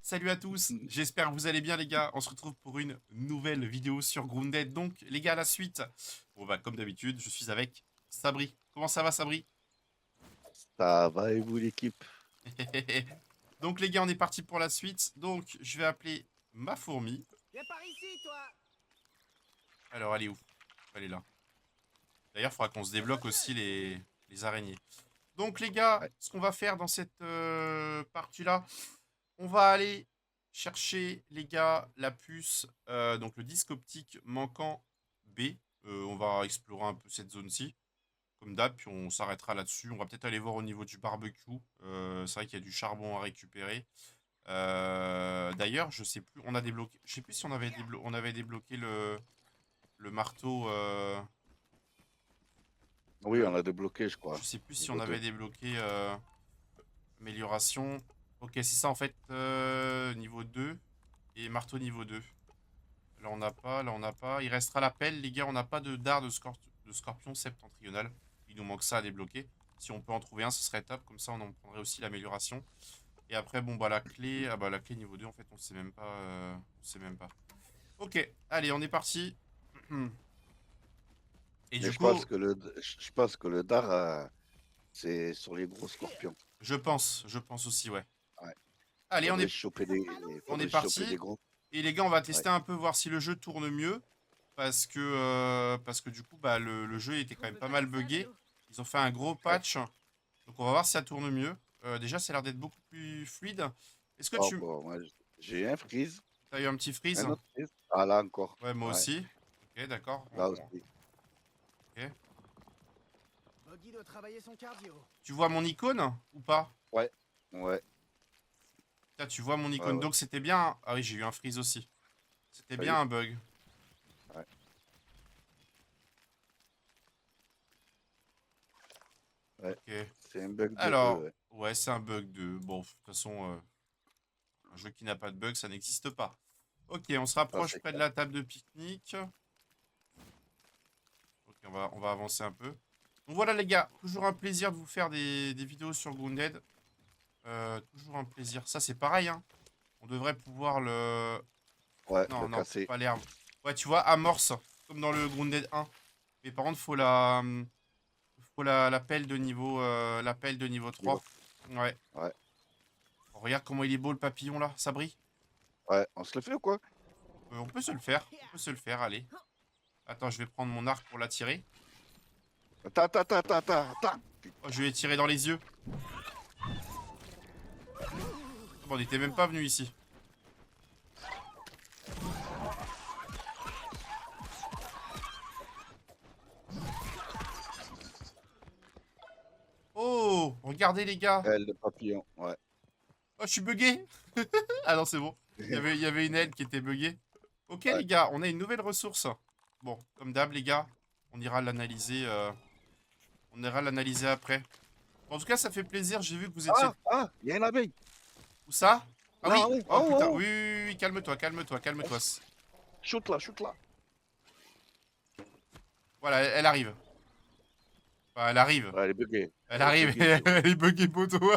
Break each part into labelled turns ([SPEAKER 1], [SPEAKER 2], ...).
[SPEAKER 1] Salut à tous, j'espère que vous allez bien les gars. On se retrouve pour une nouvelle vidéo sur Grounded. Donc les gars, la suite. Bon bah comme d'habitude, je suis avec Sabri. Comment ça va Sabri?
[SPEAKER 2] Ça va et vous l'équipe?
[SPEAKER 1] Donc les gars, on est parti pour la suite. Donc je vais appeler ma fourmi.
[SPEAKER 3] Viens par ici, toi.
[SPEAKER 1] Alors elle est où? Elle est là. D'ailleurs, il faudra qu'on se débloque aussi les araignées. Donc les gars,
[SPEAKER 2] Ouais.
[SPEAKER 1] ce qu'on va faire dans cette partie-là, on va aller chercher, les gars, la puce, donc le disque optique manquant B. On va explorer un peu cette zone-ci, comme d'hab, puis on s'arrêtera là-dessus. On va peut-être aller voir au niveau du barbecue. C'est vrai qu'il y a du charbon à récupérer. D'ailleurs, je sais plus, on a débloqué. Je sais plus si on avait débloqué le marteau.
[SPEAKER 2] Oui, on a débloqué, je
[SPEAKER 1] Je
[SPEAKER 2] crois.
[SPEAKER 1] sais plus si on
[SPEAKER 2] Niveau
[SPEAKER 1] avait
[SPEAKER 2] 2.
[SPEAKER 1] débloqué amélioration. Ok, c'est ça en fait, niveau 2 et marteau niveau 2. Là, on n'a pas, là, on n'a pas. Il restera la pelle, les gars. On n'a pas de dard de scorpion septentrional. Il nous manque ça à débloquer. Si on peut en trouver un, ce serait top. Comme ça, on en prendrait aussi l'amélioration. Et après, bon, bah, la clé. Ah, bah, la clé niveau 2, en fait, on sait même pas. On sait même pas. Ok, allez, on est parti. Et
[SPEAKER 2] Mais
[SPEAKER 1] du coup,
[SPEAKER 2] je pense que le dard, c'est sur les gros scorpions.
[SPEAKER 1] je pense aussi, ouais.
[SPEAKER 2] Ouais.
[SPEAKER 1] Allez, on est
[SPEAKER 2] Faudrait choper des
[SPEAKER 1] parti.
[SPEAKER 2] gros.
[SPEAKER 1] Et les gars, on va
[SPEAKER 2] Ouais.
[SPEAKER 1] tester un peu, voir si le jeu tourne mieux. Parce que du coup, bah, le jeu était quand même pas mal buggé. Ils ont fait un gros
[SPEAKER 2] Ouais.
[SPEAKER 1] patch. Donc on va voir si ça tourne mieux. Déjà, ça a l'air d'être beaucoup plus fluide. Est-ce que
[SPEAKER 2] Oh,
[SPEAKER 1] tu
[SPEAKER 2] bon, moi, j'ai un freeze.
[SPEAKER 1] as eu un petit freeze?
[SPEAKER 2] Un autre freeze. Ah, là encore.
[SPEAKER 1] Ouais, moi
[SPEAKER 2] Ouais.
[SPEAKER 1] aussi. Ok, d'accord.
[SPEAKER 2] Là aussi.
[SPEAKER 1] Ok.
[SPEAKER 3] Boggy doit travailler son cardio.
[SPEAKER 1] Tu vois mon icône ou pas?
[SPEAKER 2] Ouais. Ouais.
[SPEAKER 1] Là, tu vois mon
[SPEAKER 2] Ouais,
[SPEAKER 1] icône.
[SPEAKER 2] ouais.
[SPEAKER 1] Donc c'était bien. Ah oui, j'ai eu un freeze aussi. C'était
[SPEAKER 2] T'as
[SPEAKER 1] bien
[SPEAKER 2] eu?
[SPEAKER 1] un bug.
[SPEAKER 2] Ouais. Ouais.
[SPEAKER 1] Ok.
[SPEAKER 2] C'est un bug de
[SPEAKER 1] Alors,
[SPEAKER 2] 2.
[SPEAKER 1] ouais, c'est un bug de. Bon, de toute façon, un jeu qui n'a pas de bug, ça n'existe pas. Ok, on se
[SPEAKER 2] Ça,
[SPEAKER 1] rapproche
[SPEAKER 2] c'est
[SPEAKER 1] près de
[SPEAKER 2] clair.
[SPEAKER 1] la table de pique-nique. Ok, on va avancer un peu. Donc voilà les gars, toujours un plaisir de vous faire des vidéos sur Grounded. Toujours un plaisir. Ça c'est pareil, hein. On devrait pouvoir le...
[SPEAKER 2] Ouais,
[SPEAKER 1] Non,
[SPEAKER 2] le
[SPEAKER 1] non,
[SPEAKER 2] casser.
[SPEAKER 1] pas l'herbe. Ouais, tu vois, amorce, comme dans le Grounded 1. Mais par contre, faut la pelle de niveau, la pelle de niveau 3. Ouais.
[SPEAKER 2] Ouais.
[SPEAKER 1] Oh, regarde comment il est beau le papillon là, ça brille.
[SPEAKER 2] Ouais. On se le fait ou quoi?
[SPEAKER 1] On peut se le faire, on peut se le faire, allez. Attends, je vais prendre mon arc pour l'attirer.
[SPEAKER 2] Ta.
[SPEAKER 1] Oh, je vais tirer dans les yeux. Bon, on n'était même pas venu ici. Oh, regardez les gars.
[SPEAKER 2] Le papillon. Ouais.
[SPEAKER 1] Oh, je suis bugué. Ah non, c'est bon. Il y avait une aile qui était buggée. Ok,
[SPEAKER 2] Ouais.
[SPEAKER 1] les gars, on a une nouvelle ressource. Bon, comme d'hab, les gars, on ira l'analyser. On ira l'analyser après. En tout cas, ça fait plaisir. J'ai vu que vous étiez.
[SPEAKER 2] Il y a une abeille.
[SPEAKER 1] Où ça? Ah
[SPEAKER 2] Là,
[SPEAKER 1] oui.
[SPEAKER 2] en haut,
[SPEAKER 1] Oh
[SPEAKER 2] en haut,
[SPEAKER 1] putain.
[SPEAKER 2] en haut.
[SPEAKER 1] Oui, oui, oui, calme-toi, calme-toi, calme-toi.
[SPEAKER 2] Shoot là, shoot là.
[SPEAKER 1] Voilà, elle arrive. Enfin, elle arrive.
[SPEAKER 2] Ouais, elle est buggée.
[SPEAKER 1] Elle
[SPEAKER 2] Elle est
[SPEAKER 1] arrive.
[SPEAKER 2] buggée, c'est vrai.
[SPEAKER 1] Elle est buggée, poteau.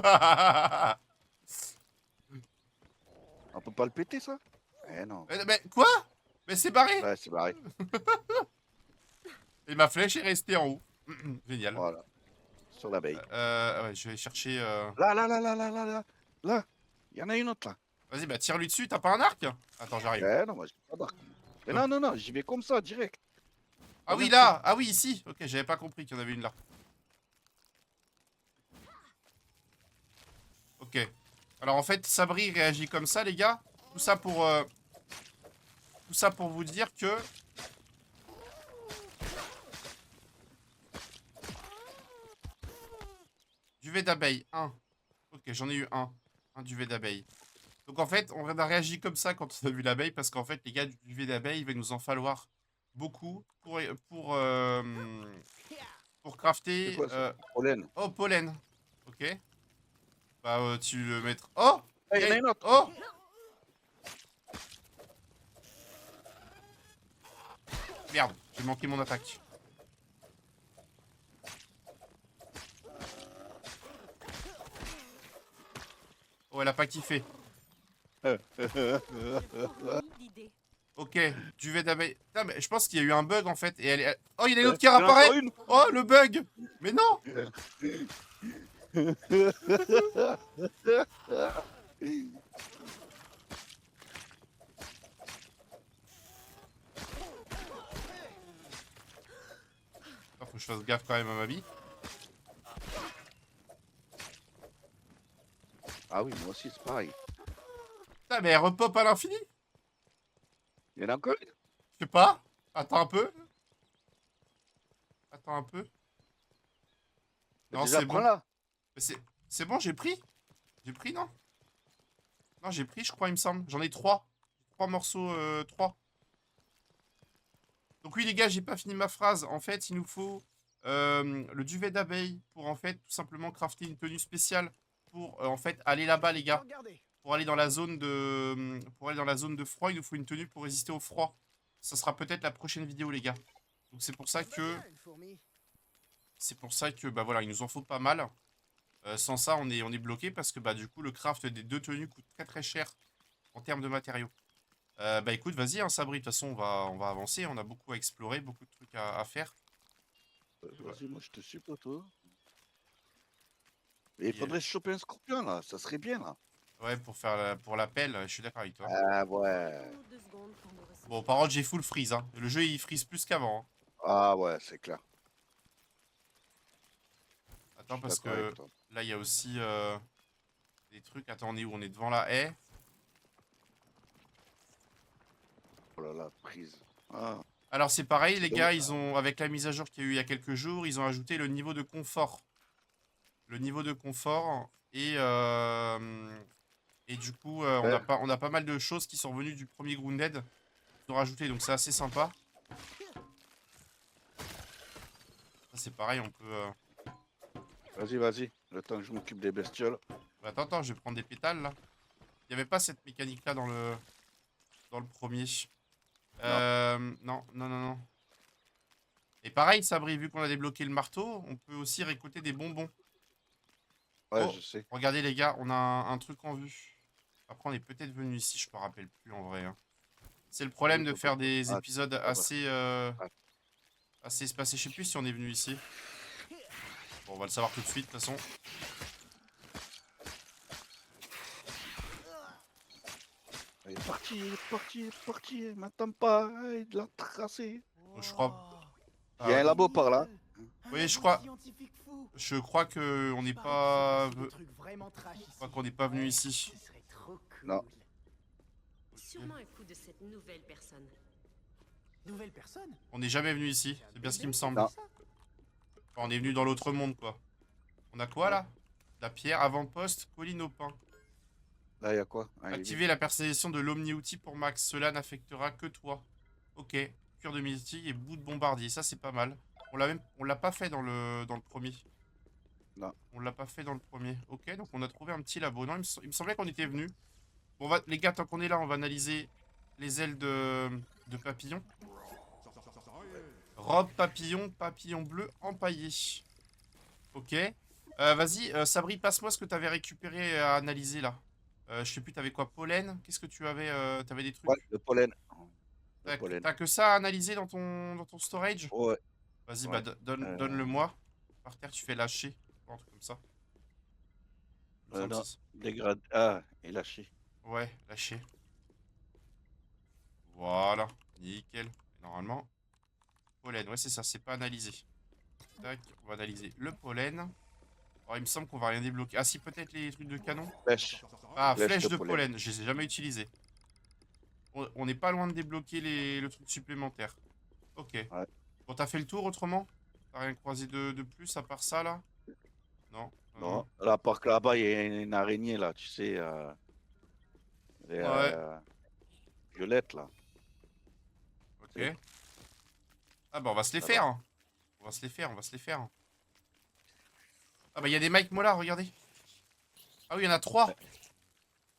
[SPEAKER 2] On peut pas le péter, ça? Eh non.
[SPEAKER 1] Mais quoi? Mais c'est barré.
[SPEAKER 2] Ouais, c'est pareil.
[SPEAKER 1] Et ma flèche est restée en haut. Génial.
[SPEAKER 2] Voilà. Sur l'abeille.
[SPEAKER 1] Ouais, je vais chercher.
[SPEAKER 2] Là. Là. Il y en a une autre, là.
[SPEAKER 1] Vas-y, bah tire-lui dessus, t'as pas un arc? Attends, j'arrive.
[SPEAKER 2] Eh non, moi, j'ai pas d'arc. Mais non, j'y vais comme ça, direct.
[SPEAKER 1] Ah
[SPEAKER 2] Pas
[SPEAKER 1] oui,
[SPEAKER 2] un truc.
[SPEAKER 1] là! Ah oui, ici! Ok, j'avais pas compris qu'il y en avait une là. Ok. Alors en fait, Sabri réagit comme ça, les gars. Tout ça pour... Tout ça pour vous dire que... Duvet d'abeille, un. Ok, j'en ai eu un. Un duvet d'abeille. Donc en fait, on a réagi comme ça quand on a vu l'abeille, parce qu'en fait, les gars, du duvet d'abeille, il va nous en falloir beaucoup pour, pour
[SPEAKER 2] C'est
[SPEAKER 1] crafter...
[SPEAKER 2] quoi, ça? Pollen.
[SPEAKER 1] Oh, pollen. Ok. Bah, tu le mettras... Oh!
[SPEAKER 2] Eh, il y en a une autre.
[SPEAKER 1] Oh! Merde, j'ai manqué mon attaque. Oh, elle a pas kiffé.
[SPEAKER 4] Fourmi d'idées.
[SPEAKER 1] Ok, duvet d'abeille. Putain, mais je pense qu'il y a eu un bug en fait. Et Oh, il y en a une autre qui
[SPEAKER 2] Il y en a
[SPEAKER 1] réapparaît.
[SPEAKER 2] encore une.
[SPEAKER 1] Oh, le bug. Mais non. Ah, faut que je fasse gaffe quand même à ma vie.
[SPEAKER 2] Ah oui, moi aussi, c'est pareil.
[SPEAKER 1] Putain, mais elle repop à l'infini.
[SPEAKER 2] Il y en a encore une.
[SPEAKER 1] Je sais pas. Attends un peu. Attends un peu. Non,
[SPEAKER 2] Déjà,
[SPEAKER 1] c'est bon.
[SPEAKER 2] prends-la.
[SPEAKER 1] Mais c'est bon, j'ai pris. J'ai pris, non? Non, j'ai pris, je crois, il me semble. J'en ai 3. 3 morceaux, 3. Donc oui, les gars, j'ai pas fini ma phrase. En fait, il nous faut le duvet d'abeille pour, en fait, tout simplement crafter une tenue spéciale pour, en fait, aller là-bas, les gars.
[SPEAKER 3] Regardez.
[SPEAKER 1] Pour aller dans la zone de... Pour aller dans la zone de froid, il nous faut une tenue pour résister au froid. Ça sera peut-être la prochaine vidéo, les gars. Donc c'est pour ça que...
[SPEAKER 3] Bien, une fourmi.
[SPEAKER 1] C'est pour ça que, bah voilà, il nous en faut pas mal. Sans ça, on est bloqué parce que, bah du coup, le craft des 2 tenues coûte très très cher en termes de matériaux. Bah écoute, vas-y, hein, Sabri, de toute façon, on va avancer. On a beaucoup à explorer, beaucoup de trucs à faire.
[SPEAKER 2] Vas-y, moi, je te suis, toi. Et il
[SPEAKER 1] Et,
[SPEAKER 2] faudrait choper un scorpion, là. Ça serait bien, là.
[SPEAKER 1] ouais, pour l'appel, je suis d'accord avec toi.
[SPEAKER 2] Ah ouais.
[SPEAKER 4] Donnons-nous 2 secondes pour nous ressourcer.
[SPEAKER 1] Bon, par contre, j'ai full freeze, hein. Le jeu, il freeze plus qu'avant, hein.
[SPEAKER 2] Ah ouais, c'est clair. Je
[SPEAKER 1] Attends,
[SPEAKER 2] suis
[SPEAKER 1] parce
[SPEAKER 2] d'accord
[SPEAKER 1] que
[SPEAKER 2] avec toi.
[SPEAKER 1] là, il y a aussi des trucs. Attends, on est où? On est devant la haie.
[SPEAKER 2] Oh là là, prise. Ah,
[SPEAKER 1] Alors, c'est pareil, les
[SPEAKER 2] c'est
[SPEAKER 1] gars,
[SPEAKER 2] bon.
[SPEAKER 1] ils ont, avec la mise à jour qu'il y a eu il y a quelques jours, ils ont ajouté le niveau de confort. Le niveau de confort. Et du coup,
[SPEAKER 2] Ouais.
[SPEAKER 1] on a pas mal de choses qui sont revenues du premier Grounded. Ils ont rajouté, donc c'est assez sympa. Ça, c'est pareil, on peut...
[SPEAKER 2] Vas-y, vas-y. Le temps que je m'occupe des bestioles.
[SPEAKER 1] Attends, je vais prendre des pétales, là. Il n'y avait pas cette mécanique-là dans le premier. Non. Et pareil, Sabri, vu qu'on a débloqué le marteau, on peut aussi récolter des bonbons.
[SPEAKER 2] Ouais,
[SPEAKER 1] Oh,
[SPEAKER 2] je sais.
[SPEAKER 1] regardez, les gars, on a un truc en vue. Après, on est peut-être venu ici, je me rappelle plus, en vrai, hein. C'est le problème de faire des épisodes
[SPEAKER 2] ah bah.
[SPEAKER 1] assez espacés. Je sais plus si on est venu ici. Bon, on va le savoir tout de suite, de toute façon.
[SPEAKER 2] Il est parti, il est parti, il est parti. Il m'attend pas. Il l'a tracé.
[SPEAKER 1] Je crois...
[SPEAKER 3] Wow.
[SPEAKER 2] Il y a un
[SPEAKER 1] Ah,
[SPEAKER 2] labo par là.
[SPEAKER 3] Un
[SPEAKER 1] Oui, je
[SPEAKER 3] labo
[SPEAKER 1] crois-
[SPEAKER 3] scientifique fou.
[SPEAKER 1] je crois que on n'est
[SPEAKER 3] Il
[SPEAKER 1] pas...
[SPEAKER 3] paraît qu'il se passe des trucs vraiment trash
[SPEAKER 1] Je
[SPEAKER 3] ici.
[SPEAKER 1] crois qu'on n'est pas venu
[SPEAKER 3] Ouais,
[SPEAKER 1] ici.
[SPEAKER 3] Ce serait trop cool.
[SPEAKER 2] Non.
[SPEAKER 4] Sûrement un coup de cette nouvelle personne.
[SPEAKER 3] Nouvelle personne.
[SPEAKER 1] On n'est jamais venu ici, c'est bien ce qui me semble.
[SPEAKER 2] Non.
[SPEAKER 1] Enfin, on est venu dans l'autre monde, quoi. On a quoi, là? La pierre, avant-poste, colline au pain.
[SPEAKER 2] Là, il y a quoi? Ah, il est
[SPEAKER 1] Activez la personnalisation de l'omni-outil pour Max. Cela n'affectera que toi. Ok. Cure de mystique et bout de bombardier. Ça, c'est pas mal. On l'a pas fait dans le premier.
[SPEAKER 2] Non.
[SPEAKER 1] On l'a pas fait dans le premier. Ok, donc on a trouvé un petit labo. Non, il me semblait qu'on était venu. Bon, les gars, tant qu'on est là, on va analyser les ailes de papillon. Robe papillon, papillon bleu empaillé. Ok. Vas-y, Sabri, passe-moi ce que tu avais récupéré à analyser là. Je sais plus, t'avais quoi? Pollen? Qu'est-ce que tu avais? T'avais des trucs?
[SPEAKER 2] Ouais, le pollen. Le pollen.
[SPEAKER 1] T'as que ça à analyser dans ton storage?
[SPEAKER 2] Ouais.
[SPEAKER 1] Vas-y,
[SPEAKER 2] Ouais.
[SPEAKER 1] bah donne-le-moi. Par terre, tu fais lâcher. Un truc comme ça. Il me semble
[SPEAKER 2] non.
[SPEAKER 1] que c'est-
[SPEAKER 2] Dégrade. Ah, et lâché.
[SPEAKER 1] Ouais, lâcher. Voilà, nickel. Normalement, pollen, ouais, c'est ça, c'est pas analysé. Tac, on va analyser le pollen. Alors, il me semble qu'on va rien débloquer. Ah, si, peut-être les trucs de canon.
[SPEAKER 2] Flèche.
[SPEAKER 1] Ah,
[SPEAKER 2] Flèche
[SPEAKER 1] flèche
[SPEAKER 2] de
[SPEAKER 1] de
[SPEAKER 2] pollen.
[SPEAKER 1] pollen, je les ai jamais utilisées. On n'est pas loin de débloquer le truc supplémentaire. Ok.
[SPEAKER 2] Ouais.
[SPEAKER 1] Bon, t'as fait le tour autrement? T'as rien croisé de plus à part ça là? Non.
[SPEAKER 2] Non. Là, par que là-bas, il y a une araignée, là, tu sais.
[SPEAKER 1] Ouais.
[SPEAKER 2] Violette, là.
[SPEAKER 1] Ok. Ah bah on va se les
[SPEAKER 2] Ça
[SPEAKER 1] faire. On va se les faire. Ah bah il y a des Mike Mola, regardez. Ah oui, il y en a 3.
[SPEAKER 2] Ouais.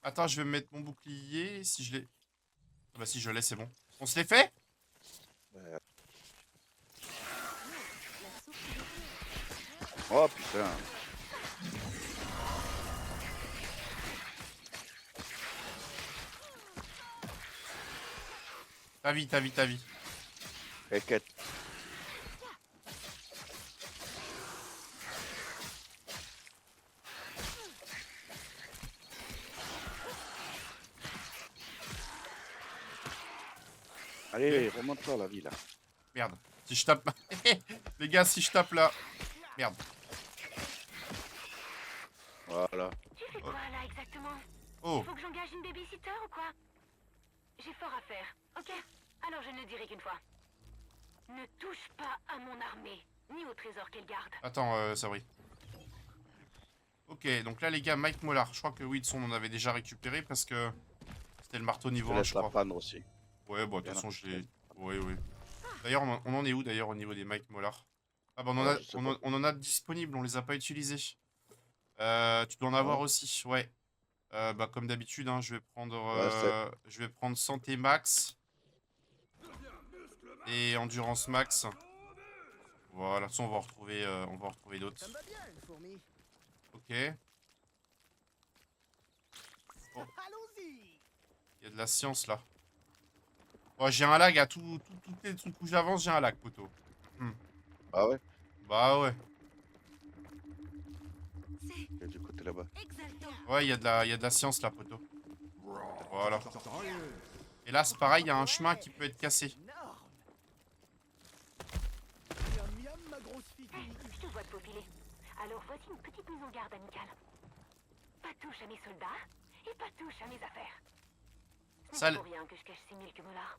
[SPEAKER 1] Attends, je vais me mettre mon bouclier. Si je l'ai... Ah bah si je l'ai, c'est bon. On se les fait?
[SPEAKER 4] La source de
[SPEAKER 2] Oh, putain.
[SPEAKER 1] Ta vie, ta vie, ta vie.
[SPEAKER 2] T'inquiète. Allez, remonte-toi la vie là.
[SPEAKER 1] Merde. Si je tape... Les gars, si je tape là... Merde.
[SPEAKER 2] Voilà.
[SPEAKER 5] Tu fais quoi là exactement?
[SPEAKER 1] Oh.
[SPEAKER 5] Faut que j'engage une babysitter ou quoi? J'ai fort à faire, ok? Alors je ne dirai qu'une fois. Ne touche pas à mon armée, ni au trésor qu'elle garde.
[SPEAKER 1] Attends, Sabri. Ok, donc là, les gars, Mike Mollard. Je crois que Wilson, on en avait déjà récupéré parce que c'était le marteau
[SPEAKER 2] Je
[SPEAKER 1] niveau 1,
[SPEAKER 2] laisse
[SPEAKER 1] je
[SPEAKER 2] la
[SPEAKER 1] crois.
[SPEAKER 2] panne aussi.
[SPEAKER 1] Ouais, bon, de toute
[SPEAKER 2] Bien
[SPEAKER 1] façon,
[SPEAKER 2] là.
[SPEAKER 1] je l'ai... Oui, oui. D'ailleurs, on en est où, d'ailleurs, au niveau des Mike Mollard? Ah, bah, on en
[SPEAKER 2] Ouais,
[SPEAKER 1] a,
[SPEAKER 2] je sais
[SPEAKER 1] on en a disponible, on les a pas utilisés. Tu dois en
[SPEAKER 2] Ah
[SPEAKER 1] avoir
[SPEAKER 2] ouais?
[SPEAKER 1] aussi, ouais. Bah, comme d'habitude, hein,
[SPEAKER 2] Ouais, c'est...
[SPEAKER 1] je vais prendre santé max et endurance max. Voilà, de toute façon, on va en retrouver d'autres.
[SPEAKER 3] Ça me va bien, une fourmi.
[SPEAKER 1] Ok, Oh.
[SPEAKER 3] Allons-y.
[SPEAKER 1] il y a de la science là. Oh, j'ai un lag à tous les trucs où j'avance, j'ai un lag, poteau.
[SPEAKER 2] Ah ouais?
[SPEAKER 1] Bah ouais.
[SPEAKER 4] C'est
[SPEAKER 2] Et du côté là-bas.
[SPEAKER 4] exaltant.
[SPEAKER 1] Ouais, il y a de la science là, poteau. Voilà. Et là, c'est pareil, il y a un chemin qui peut être cassé.
[SPEAKER 3] Énorme. Miam miam, ma grosse fille.
[SPEAKER 5] Je te vois te faufiler. Alors voici une petite mise en garde amicale. Pas touche à mes soldats, et pas touche à mes affaires. Ce
[SPEAKER 1] Ça,
[SPEAKER 5] n'est pas pour rien que je cache 6000 que Mollard.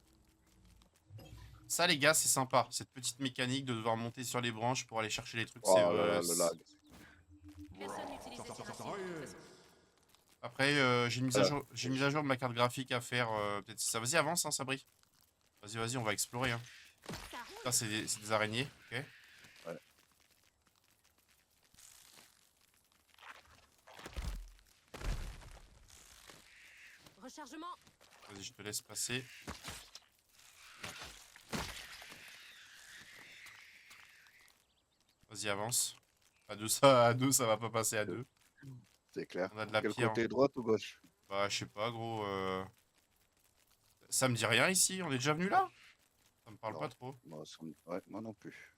[SPEAKER 1] Ça, les gars, c'est sympa. Cette petite mécanique de devoir monter sur les branches pour aller chercher les trucs,
[SPEAKER 2] Oh
[SPEAKER 1] c'est...
[SPEAKER 2] là là, le lag.
[SPEAKER 4] Personne n'utilise les racines, de toute façon.
[SPEAKER 1] Après, j'ai une mise à jour de ma carte graphique à faire. Peut-être ça. Vas-y, avance, hein, Sabri. Vas-y, vas-y, on va explorer. Hein.
[SPEAKER 4] Ça roule.
[SPEAKER 1] Ça, c'est des araignées. Ok.
[SPEAKER 2] Ouais.
[SPEAKER 4] Rechargement.
[SPEAKER 1] Vas-y, je te laisse passer. Vas-y, avance. À deux, ça va pas passer à deux.
[SPEAKER 2] C'est clair.
[SPEAKER 1] On a de la
[SPEAKER 2] Quel
[SPEAKER 1] pierre.
[SPEAKER 2] côté, droite ou gauche?
[SPEAKER 1] Bah, je sais pas, gros. Ça me dit rien ici. On est déjà venu là? Ça me parle
[SPEAKER 2] Non.
[SPEAKER 1] pas trop.
[SPEAKER 2] Moi, ouais, moi non plus.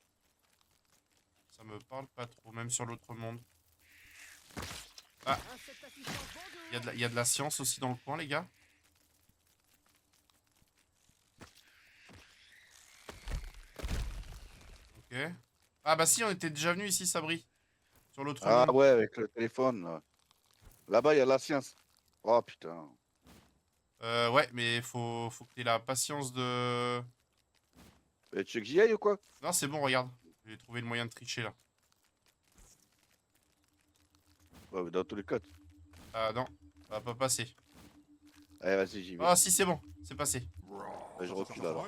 [SPEAKER 1] Ça me parle pas trop, même sur l'autre monde.
[SPEAKER 3] Insecte assistant, bonjour.
[SPEAKER 1] Il y a de la science aussi dans le coin, les gars. Ok. Ah bah si, on était déjà venu ici, Sabri. Sur l'autre
[SPEAKER 2] Ah
[SPEAKER 1] monde.
[SPEAKER 2] ouais, avec le téléphone. Là. Là-bas, il y a la science. Oh putain.
[SPEAKER 1] Ouais, mais faut que t'aies la patience de...
[SPEAKER 2] Et tu veux que j'y aille ou quoi?
[SPEAKER 1] Non, c'est bon, regarde. J'ai trouvé le moyen de tricher, là.
[SPEAKER 2] Ouais, mais dans tous les cas.
[SPEAKER 1] Ah non, ça va pas passer.
[SPEAKER 2] Allez, vas-y, j'y vais.
[SPEAKER 1] Ah si, c'est bon, c'est passé.
[SPEAKER 2] Ouais, je recule alors.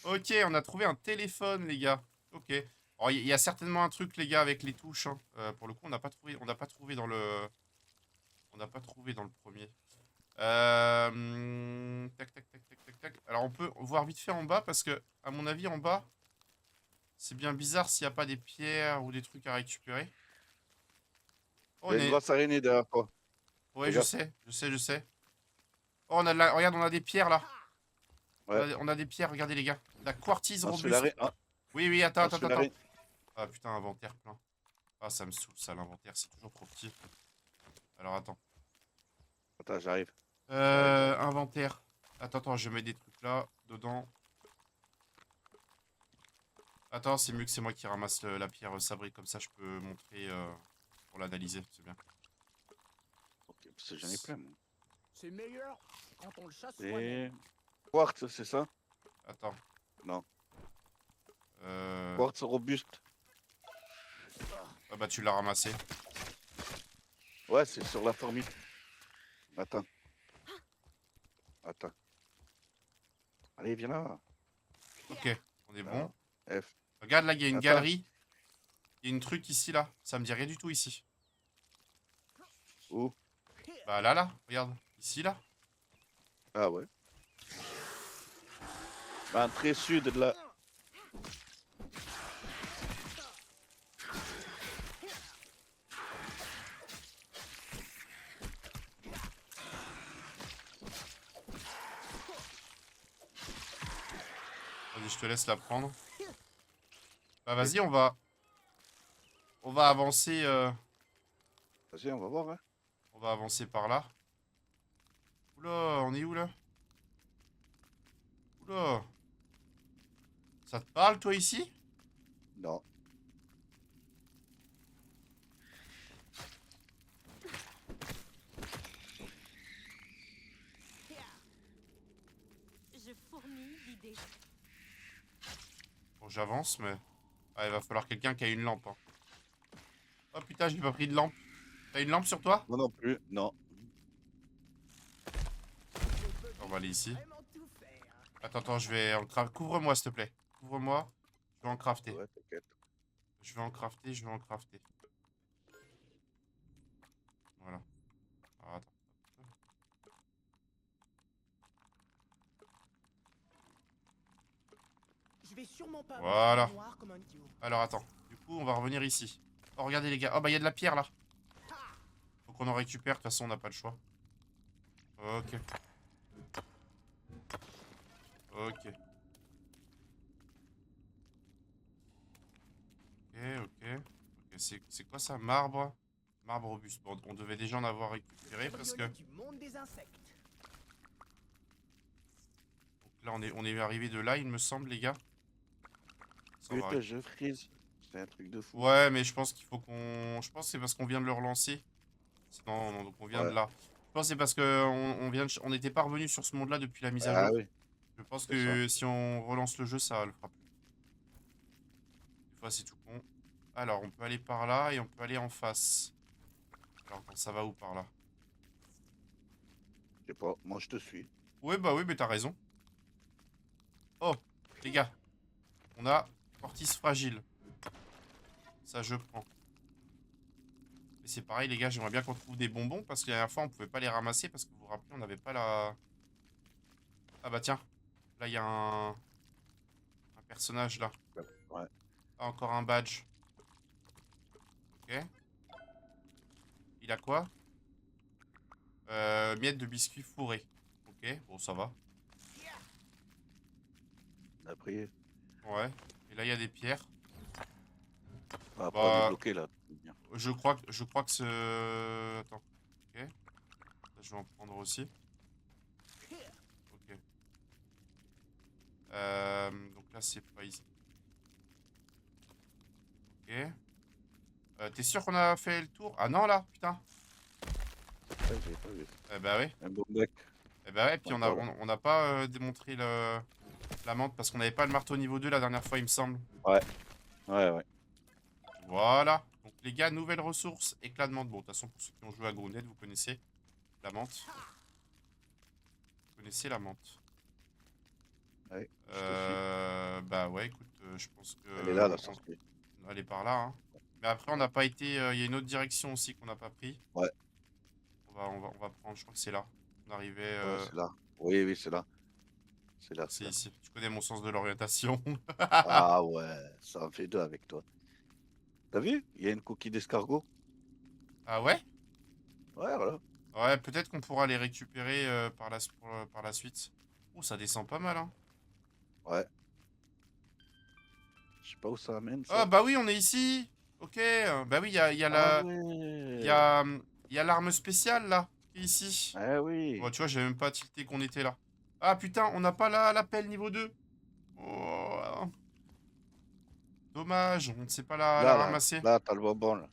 [SPEAKER 1] Ok, on a trouvé un téléphone, les gars. Ok. Alors, il y a certainement un truc, les gars, avec les touches. Hein. Pour le coup, on n'a pas trouvé dans le... On n'a pas trouvé dans le premier. Tac, tac, tac, tac, tac, tac. Alors, on peut voir vite fait en bas, parce que, à mon avis, en bas, c'est bien bizarre s'il n'y a pas des pierres ou des trucs à récupérer. Oh,
[SPEAKER 2] Il y a une grosse araignée derrière toi.
[SPEAKER 1] Ouais,
[SPEAKER 2] Regarde.
[SPEAKER 1] je sais. Oh, on a de la... Regarde, on a des pierres, là.
[SPEAKER 2] Ouais.
[SPEAKER 1] On a des pierres, regardez, les gars. La quartise
[SPEAKER 2] Non, c'est
[SPEAKER 1] robuste.
[SPEAKER 2] l'araignée. Ah,
[SPEAKER 1] Oui, oui, attends,
[SPEAKER 2] non,
[SPEAKER 1] attends,
[SPEAKER 2] c'est
[SPEAKER 1] attends.
[SPEAKER 2] l'araignée.
[SPEAKER 1] Ah, putain, inventaire plein. Ah, ça me saoule, ça, l'inventaire, c'est toujours trop petit. Alors, attends.
[SPEAKER 2] Attends, j'arrive.
[SPEAKER 1] Inventaire. Attends, je mets des trucs là, dedans. Attends, c'est mieux que c'est moi qui ramasse la pierre sabrée, comme ça je peux montrer pour l'analyser, c'est bien.
[SPEAKER 2] Ok, parce que j'en ai plein, moi.
[SPEAKER 3] C'est meilleur quand on le chasse
[SPEAKER 2] Et...
[SPEAKER 3] soi-même.
[SPEAKER 2] Quartz, c'est ça?
[SPEAKER 1] Attends.
[SPEAKER 2] Non.
[SPEAKER 1] Euh...
[SPEAKER 2] Quartz robuste.
[SPEAKER 1] Ah bah tu l'as ramassé.
[SPEAKER 2] Ouais, c'est sur la fourmi. Attends. Attends. Allez, viens là.
[SPEAKER 1] Ok, on est bon.
[SPEAKER 2] F.
[SPEAKER 1] Regarde là, il y a une
[SPEAKER 2] Attends.
[SPEAKER 1] galerie. Il y a une truc ici là. Ça me dit rien du tout ici.
[SPEAKER 2] Où?
[SPEAKER 1] Bah là, regarde. Ici là.
[SPEAKER 2] Ah ouais. L'entrée sud de la...
[SPEAKER 1] Vas-y, je te laisse la prendre. Bah vas-y, on va avancer.
[SPEAKER 2] Vas-y, on va voir, hein.
[SPEAKER 1] On va avancer par là. Oula, on est où là? Oula. Ça te parle toi ici?
[SPEAKER 2] Non.
[SPEAKER 4] Je fournis d'idées.
[SPEAKER 1] Bon, j'avance, mais. Ah, il va falloir quelqu'un qui a une lampe. Hein. Oh putain, j'ai pas pris de lampe. T'as une lampe sur toi?
[SPEAKER 2] Moi non plus, non.
[SPEAKER 1] On va aller ici.
[SPEAKER 3] Vraiment tout faire.
[SPEAKER 1] Attends, attends, je vais en crafter. Couvre-moi, s'il te plaît. Couvre-moi. Je vais en crafter.
[SPEAKER 2] Ouais, t'inquiète.
[SPEAKER 1] Je vais en crafter, je vais en crafter. Voilà. Alors, attends.
[SPEAKER 3] Je vais sûrement pas
[SPEAKER 1] Voilà.
[SPEAKER 3] avoir noir comme un dieu.
[SPEAKER 1] Alors, attends. Du coup, on va revenir ici. Oh, regardez, les gars. Oh, bah, il y a de la pierre, là. Faut qu'on en récupère. De toute façon, on n'a pas le choix. Ok. Ok. Ok. C'est quoi ça? Marbre? Marbre robuste. Bon, on devait déjà en avoir récupéré parce que...
[SPEAKER 3] Du monde des insectes.
[SPEAKER 1] Donc là, on est arrivé de là, il me semble, les gars. Ça, on va
[SPEAKER 2] Putain, je freeze. C'est un truc de fou.
[SPEAKER 1] Ouais, mais je pense qu'il faut qu'on... Je pense que c'est parce qu'on vient de le relancer. Non, non, donc on vient de
[SPEAKER 2] Ouais.
[SPEAKER 1] là. Je pense que c'est parce que on n'était pas revenu sur ce monde-là depuis la mise à
[SPEAKER 2] Ah
[SPEAKER 1] jour.
[SPEAKER 2] oui.
[SPEAKER 1] Je pense
[SPEAKER 2] c'est
[SPEAKER 1] que si on relance le jeu, ça le fera plus. Des fois, c'est tout con. Alors, on peut aller par là et on peut aller en face. Alors, quand ça va où par là?
[SPEAKER 2] Je sais pas, moi je te suis.
[SPEAKER 1] Ouais, bah oui, mais t'as raison. Oh, les gars. On a Fortis fragile. Ça, je prends. Et c'est pareil, les gars, j'aimerais bien qu'on trouve des bonbons parce que la dernière fois, on pouvait pas les ramasser parce que vous vous rappelez, on n'avait pas la... Ah bah tiens, là, il y a un personnage, là.
[SPEAKER 2] Ouais.
[SPEAKER 1] Ah, encore un badge. Ok. Il a quoi? Miettes de biscuits fourrés. Ok, bon, ça va.
[SPEAKER 2] Après,
[SPEAKER 1] Ouais. Et là, il y a des pierres.
[SPEAKER 2] on va
[SPEAKER 1] Bah,
[SPEAKER 2] pas débloquer là. Bien.
[SPEAKER 1] Je crois que ce... Attends. Ok. Là, je vais en prendre aussi. Ok. Donc là, c'est pas ici. Ok. T'es sûr qu'on a fait le tour? Ah non, là, putain.
[SPEAKER 2] Ouais, j'ai pas vu.
[SPEAKER 1] Eh bah oui.
[SPEAKER 2] Un bon mec.
[SPEAKER 1] Eh bah ouais, puis on
[SPEAKER 2] Encore là.
[SPEAKER 1] on n'a pas démontré la menthe parce qu'on n'avait pas le marteau niveau 2 la dernière fois, il me semble.
[SPEAKER 2] Ouais, ouais.
[SPEAKER 1] Voilà. Donc les gars, nouvelle ressource, éclat de menthe. Bon, de toute façon, pour ceux qui ont joué à Grounded, vous connaissez la menthe. Vous connaissez la menthe.
[SPEAKER 2] Ouais, je te
[SPEAKER 1] Bah ouais, écoute, je pense que...
[SPEAKER 2] suis. Elle est là, la sortie.
[SPEAKER 1] Elle est par là, hein. Mais après, on n'a pas été... Il y a une autre direction aussi qu'on n'a pas pris.
[SPEAKER 2] Ouais.
[SPEAKER 1] On va prendre, je crois que c'est là. On arrivait...
[SPEAKER 2] Ouais, c'est là. Oui, oui, c'est là. C'est là.
[SPEAKER 1] c'est ici. Tu connais mon sens de l'orientation.
[SPEAKER 2] Ah ouais, ça en fait deux avec toi. T'as vu? Il y a une coquille d'escargot.
[SPEAKER 1] Ah ouais?
[SPEAKER 2] Ouais, voilà.
[SPEAKER 1] Ouais, peut-être qu'on pourra les récupérer par la suite. Oh, ça descend pas mal, hein.
[SPEAKER 2] Ouais. Je sais pas où ça amène,
[SPEAKER 1] Ah
[SPEAKER 2] ça.
[SPEAKER 1] bah oui, on est ici. Ok. Bah oui, il y a
[SPEAKER 2] Ah
[SPEAKER 1] la...
[SPEAKER 2] ouais.
[SPEAKER 1] Il y a l'arme spéciale, là, qui est ici.
[SPEAKER 2] Ah oui.
[SPEAKER 1] Bon, tu vois, j'avais même pas tilté qu'on était là. Ah putain, on n'a pas la pelle niveau 2. Oh. Dommage, on ne sait pas la
[SPEAKER 2] Là,
[SPEAKER 1] ramasser.
[SPEAKER 2] là, t'as le bonbon, là.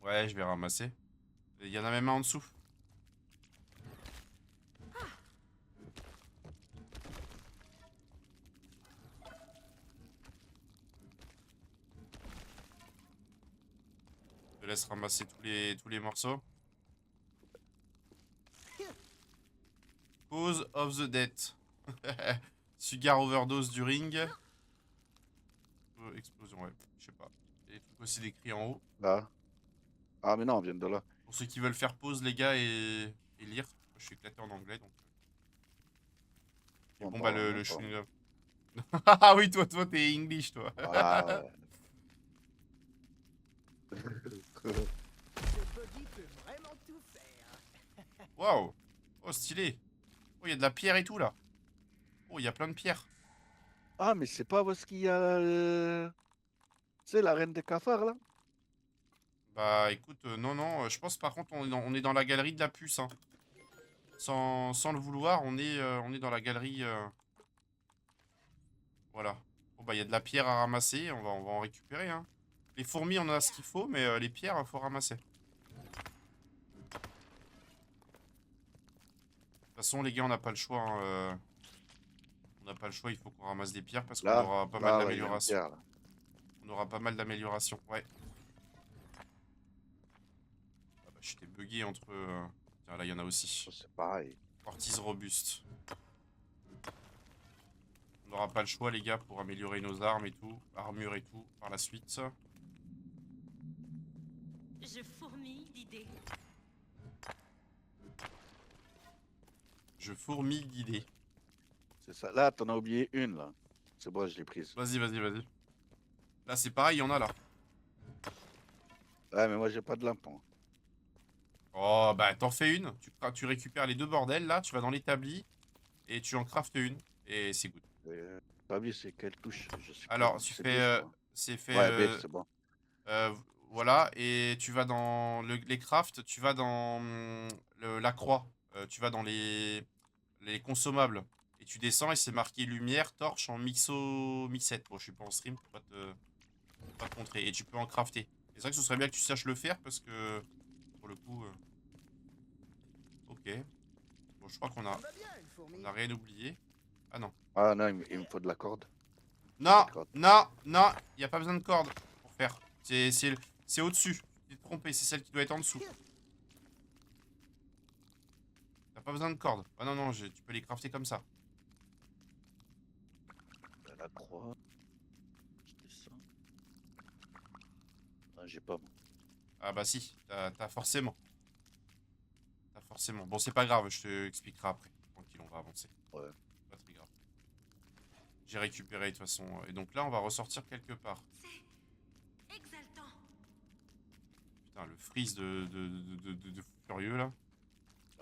[SPEAKER 1] Ouais, je vais ramasser. Il y en a même un en dessous. Je te laisse ramasser tous les morceaux. Cause of the death. Sugar overdose du ring. Explosion, ouais. Je sais pas. Il y a des trucs aussi décrits en haut.
[SPEAKER 2] Là. Ah, mais non, on vient de là.
[SPEAKER 1] Pour ceux qui veulent faire pause, les gars, et lire. Je suis éclaté en anglais, donc. Et bon, bah, le chou... Ah oui, toi, t'es English, toi.
[SPEAKER 2] Ah, ouais.
[SPEAKER 3] Ce buggy peut vraiment tout faire.
[SPEAKER 1] Waouh. Oh, stylé. Oh, il y a de la pierre et tout, là. Oh, il y a plein de pierres.
[SPEAKER 2] Ah, mais c'est pas parce qu'il y a. Tu sais, la reine des cafards, là?
[SPEAKER 1] Bah écoute, non, non, je pense par contre on est dans la galerie de la puce, hein. Sans le vouloir, on est dans la galerie. Voilà. Bon bah il y a de la pierre à ramasser, on va en récupérer, hein. Les fourmis, on a ce qu'il faut, mais les pierres, faut ramasser. De toute façon, les gars, on n'a pas le choix, hein, on n'a pas le choix, il faut qu'on ramasse des pierres parce qu'on
[SPEAKER 2] Là,
[SPEAKER 1] aura pas mal
[SPEAKER 2] là, ouais, il y a une
[SPEAKER 1] d'améliorations.
[SPEAKER 2] pierre, là.
[SPEAKER 1] On aura pas mal d'améliorations, ouais. Ah bah, j'étais bugué entre... Tiens, là, il y en a aussi.
[SPEAKER 2] Ça, c'est pareil.
[SPEAKER 1] Ortiz robuste. On n'aura pas le choix, les gars, pour améliorer nos armes et tout, armure et tout, par la suite.
[SPEAKER 4] Je fourmille d'idées.
[SPEAKER 1] Je fourmille d'idées.
[SPEAKER 2] C'est ça. Là, t'en as oublié une, là. C'est bon, je l'ai prise.
[SPEAKER 1] Vas-y, vas-y, vas-y. Là, c'est pareil, il y en a là.
[SPEAKER 2] Ouais, mais moi, j'ai pas de lampe, hein.
[SPEAKER 1] Oh, bah, t'en fais une. Tu récupères les deux bordels, là, tu vas dans l'établi, et tu en craftes une. Et c'est good.
[SPEAKER 2] T'as vu, c'est quelle touche? Je sais
[SPEAKER 1] Alors,
[SPEAKER 2] plus.
[SPEAKER 1] tu
[SPEAKER 2] C'est
[SPEAKER 1] fais...
[SPEAKER 2] B, je crois.
[SPEAKER 1] c'est fait...
[SPEAKER 2] Ouais, B, c'est bon.
[SPEAKER 1] voilà, et tu vas dans les crafts, tu vas dans la croix, tu vas dans les consommables, et tu descends et c'est marqué lumière, torche en mixette. Bon, je suis pas en stream pour pas te montrer, et tu peux en crafter. Et c'est vrai que ce serait bien que tu saches le faire parce que, pour le coup, ok. Bon, je crois qu'on
[SPEAKER 3] Ça va bien, une fourmi.
[SPEAKER 1] a rien oublié. Ah non.
[SPEAKER 2] Ah non, il me faut de la corde.
[SPEAKER 1] Non,
[SPEAKER 2] D'accord.
[SPEAKER 1] non, non, il n'y a pas besoin de corde pour faire. C'est au-dessus. Tu t'es trompé, c'est celle qui doit être en dessous. T'as pas besoin de corde. Ah non, non, tu peux les crafter comme ça.
[SPEAKER 2] La 3. Je descends. Ah, j'ai pas.
[SPEAKER 1] Ah bah si, t'as forcément. T'as forcément. Bon, c'est pas grave, je te expliquerai après. Tranquille, on va avancer.
[SPEAKER 2] Ouais.
[SPEAKER 1] Pas très grave. J'ai récupéré de toute façon. Et donc là, on va ressortir quelque part.
[SPEAKER 4] C'est exaltant.
[SPEAKER 1] Putain, le freeze de furieux là.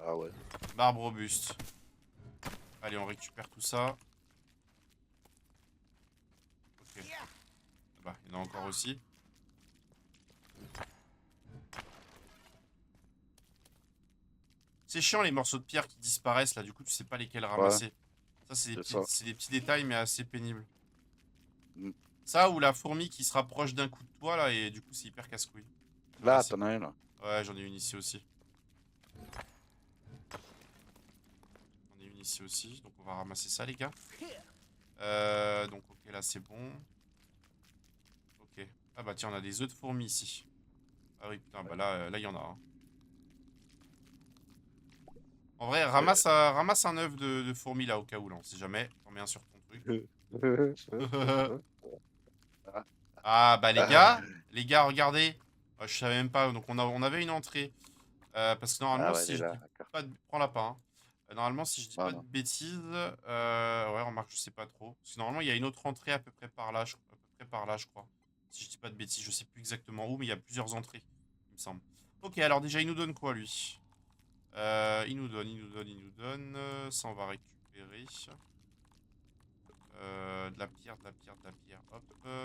[SPEAKER 2] Ah ouais.
[SPEAKER 1] Barbe robuste. Allez, on récupère tout ça. Ok. Ah bah, il y en a encore aussi. C'est chiant les morceaux de pierre qui disparaissent là, du coup tu sais pas lesquels ramasser. Ça c'est des petits détails mais assez pénibles.
[SPEAKER 2] Mm.
[SPEAKER 1] Ça ou la fourmi qui se rapproche d'un coup de toi là et du coup c'est hyper casse-couille.
[SPEAKER 2] Là,
[SPEAKER 1] Ouais,
[SPEAKER 2] t'en as une, là.
[SPEAKER 1] ouais, j'en ai une ici aussi. J'en ai une ici aussi, donc on va ramasser ça les gars. Donc ok là c'est bon. Ok. Ah bah tiens on a des œufs de fourmis ici. Ah oui putain bah là il y en a. Hein. En vrai, ramasse un œuf de fourmi là au cas où là, on sait jamais. T'en mets un sur ton truc. Ah bah les gars, regardez. Je savais même pas, donc on avait une entrée. Parce que normalement,
[SPEAKER 2] Ah ouais, elle
[SPEAKER 1] si
[SPEAKER 2] est
[SPEAKER 1] je
[SPEAKER 2] là,
[SPEAKER 1] dis
[SPEAKER 2] d'accord.
[SPEAKER 1] pas de... Prends la pas, hein. Normalement, si je dis
[SPEAKER 2] Ah
[SPEAKER 1] pas de
[SPEAKER 2] non.
[SPEAKER 1] bêtises... ouais, remarque, je sais pas trop. Parce que normalement, il y a une autre entrée à peu près par là, je crois. Si je dis pas de bêtises, je sais plus exactement où, mais il y a plusieurs entrées, il me semble. Ok, alors déjà, il nous donne quoi, lui? Il nous donne. Ça, on va récupérer. De la pierre. Hop.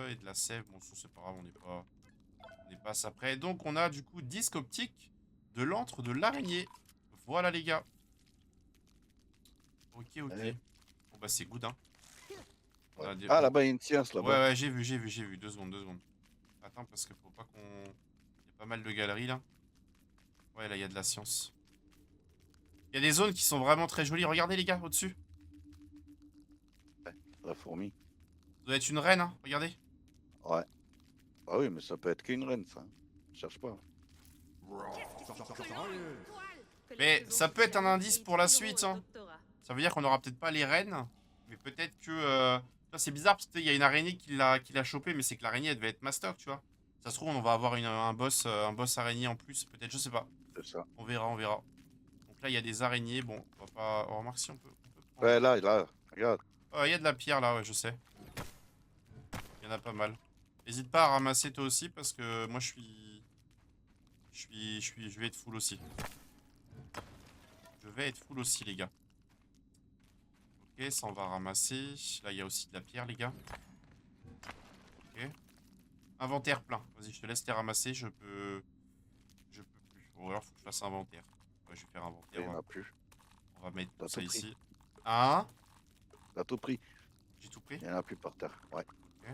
[SPEAKER 1] Et de la sève. Bon, ça, c'est pas grave, on n'est pas ça près. Donc, on a du coup disque optique de l'antre de l'araignée. Voilà, les gars. Ok.
[SPEAKER 2] Ouais.
[SPEAKER 1] Bon, bah, c'est good, hein. On a des-
[SPEAKER 2] Ah, là-bas, il y a une science,
[SPEAKER 1] Ouais,
[SPEAKER 2] là-bas.
[SPEAKER 1] ouais, j'ai vu. 2 secondes. Attends, parce qu'il faut pas qu'on... Il y a pas mal de galeries, là. Ouais, là, il y a de la science. Il y a des zones qui sont vraiment très jolies. Regardez, les gars, au-dessus.
[SPEAKER 2] La fourmi.
[SPEAKER 1] Ça doit être une reine, hein. Regardez.
[SPEAKER 2] Ouais. Ah oui, mais ça peut être qu'une reine, ça. Cherche pas.
[SPEAKER 1] Mais ça peut être un indice pour la suite, hein. Ça veut dire qu'on n'aura peut-être pas les reines. Mais peut-être que... ça, c'est bizarre, parce qu'il y a une araignée qui l'a chopé, mais c'est que l'araignée, elle devait être master, tu vois. Ça se trouve, on va avoir un boss araignée en plus. Peut-être, je sais pas.
[SPEAKER 2] C'est ça.
[SPEAKER 1] On verra. Donc là, il y a des araignées. Bon, on va pas... On remarque si on peut prendre...
[SPEAKER 2] Ouais, là, regarde.
[SPEAKER 1] Il y a de la pierre, là, ouais, je sais. Il y en a pas mal. N'hésite pas à ramasser toi aussi, parce que moi, je vais être full aussi. Je vais être full aussi, les gars. Ok, ça on va ramasser. Là, il y a aussi de la pierre, les gars. Ok. Inventaire plein. Vas-y, je te laisse les ramasser. Je peux plus. Ou alors, faut que je fasse inventaire. Ouais, je vais faire inventaire.
[SPEAKER 2] Il n'y en a plus.
[SPEAKER 1] On va mettre
[SPEAKER 2] T'as
[SPEAKER 1] tout ça
[SPEAKER 2] tout pris.
[SPEAKER 1] ici. Hein?
[SPEAKER 2] T'as tout pris.
[SPEAKER 1] J'ai tout pris?
[SPEAKER 2] Il n'y en a plus par terre. Ouais.
[SPEAKER 1] Ok.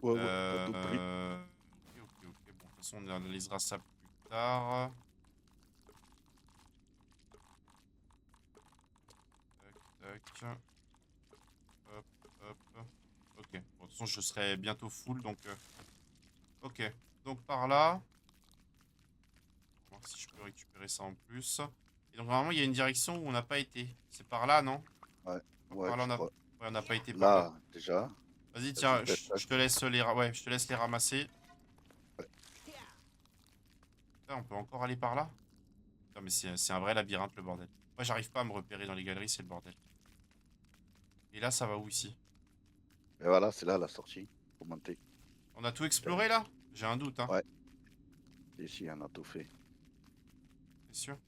[SPEAKER 2] Ouais, t'as tout pris.
[SPEAKER 1] Ok. Bon, de toute façon, on analysera ça plus tard. Tac. Hop. Ok. Bon, de toute façon, je serai bientôt full, donc... Ok. Donc, par là... Voir si je peux récupérer ça en plus. Et donc, normalement, il y a une direction où on n'a pas été. C'est par là, non?
[SPEAKER 2] Ouais,
[SPEAKER 1] Par là,
[SPEAKER 2] je crois.
[SPEAKER 1] ouais, on n'a pas été par là.
[SPEAKER 2] Là, déjà.
[SPEAKER 1] Vas-y,
[SPEAKER 2] Vas-y,
[SPEAKER 1] tiens,
[SPEAKER 2] peut-être.
[SPEAKER 1] je te laisse ouais, je te laisse les ramasser.
[SPEAKER 2] Ouais.
[SPEAKER 1] Putain, on peut encore aller par là? Putain, mais c'est un vrai labyrinthe, le bordel. Moi, j'arrive pas à me repérer dans les galeries, c'est le bordel. Et là, ça va où, ici?
[SPEAKER 2] Et voilà, c'est là la sortie. Faut monter.
[SPEAKER 1] On a tout exploré, là? J'ai un doute, hein.
[SPEAKER 2] Ouais. Ici, on a tout fait.
[SPEAKER 1] T'es sûr?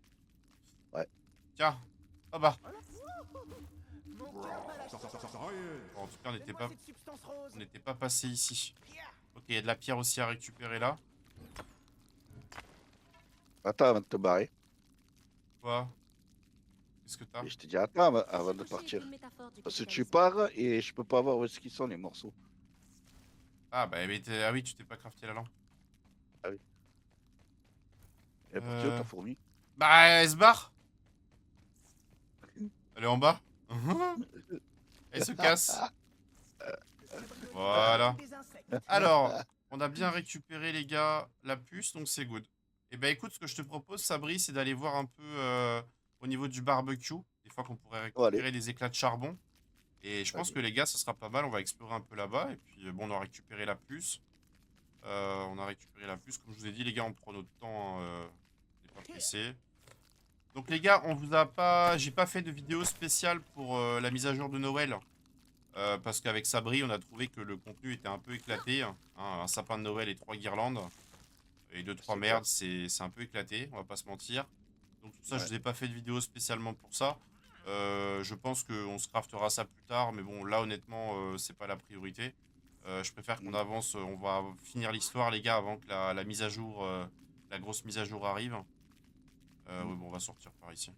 [SPEAKER 2] Ouais.
[SPEAKER 1] Tiens. Ah bah.
[SPEAKER 3] Mon cœur va lâcher.
[SPEAKER 1] Bon, en tout cas,
[SPEAKER 3] Donne-moi cette substance rose.
[SPEAKER 1] on n'était pas passé ici. Ok, il y a de la pierre aussi à récupérer, là.
[SPEAKER 2] Attends avant de te barrer.
[SPEAKER 1] Quoi? Qu'est-ce que t'as?
[SPEAKER 2] Et je te dis attends avant de partir. Parce que tu pars et je peux pas voir où est-ce qu'ils sont les morceaux.
[SPEAKER 1] Ah, bah, ah oui, tu t'es pas crafté la lampe.
[SPEAKER 2] Elle est partie où ta fourmi?
[SPEAKER 1] Bah, elle se barre. Elle est en bas. Elle se casse. Voilà.
[SPEAKER 3] Des insectes.
[SPEAKER 1] Alors, on a bien récupéré, les gars, la puce, donc c'est good. Et bah, écoute, ce que je te propose, Sabri, c'est d'aller voir un peu au niveau du barbecue. Des fois qu'on pourrait
[SPEAKER 2] Oh, allez.
[SPEAKER 1] récupérer des éclats de charbon. Et je pense
[SPEAKER 2] Vas-y.
[SPEAKER 1] que les gars, ça sera pas mal. On va explorer un peu là-bas. Et puis, bon, on a récupéré la puce. Comme je vous ai dit, les gars, on prend notre temps. On n'est pas pressé. Donc, les gars, on vous a pas... J'ai pas fait de vidéo spéciale pour la mise à jour de Noël. Parce qu'avec Sabri, on a trouvé que le contenu était un peu éclaté. Hein, un sapin de Noël et 3 guirlandes. Et 2-3
[SPEAKER 2] C'est
[SPEAKER 1] merdes, c'est un peu éclaté, on va pas se mentir. Donc tout ça, je
[SPEAKER 2] Ouais.
[SPEAKER 1] vous ai pas fait de vidéo spécialement pour ça. Je pense qu'on se craftera ça plus tard, mais bon, là honnêtement, c'est pas la priorité. Je préfère qu'on avance, on va finir l'histoire les gars avant que la mise à jour, la grosse mise à jour arrive. Ouais, bon, on va sortir par ici.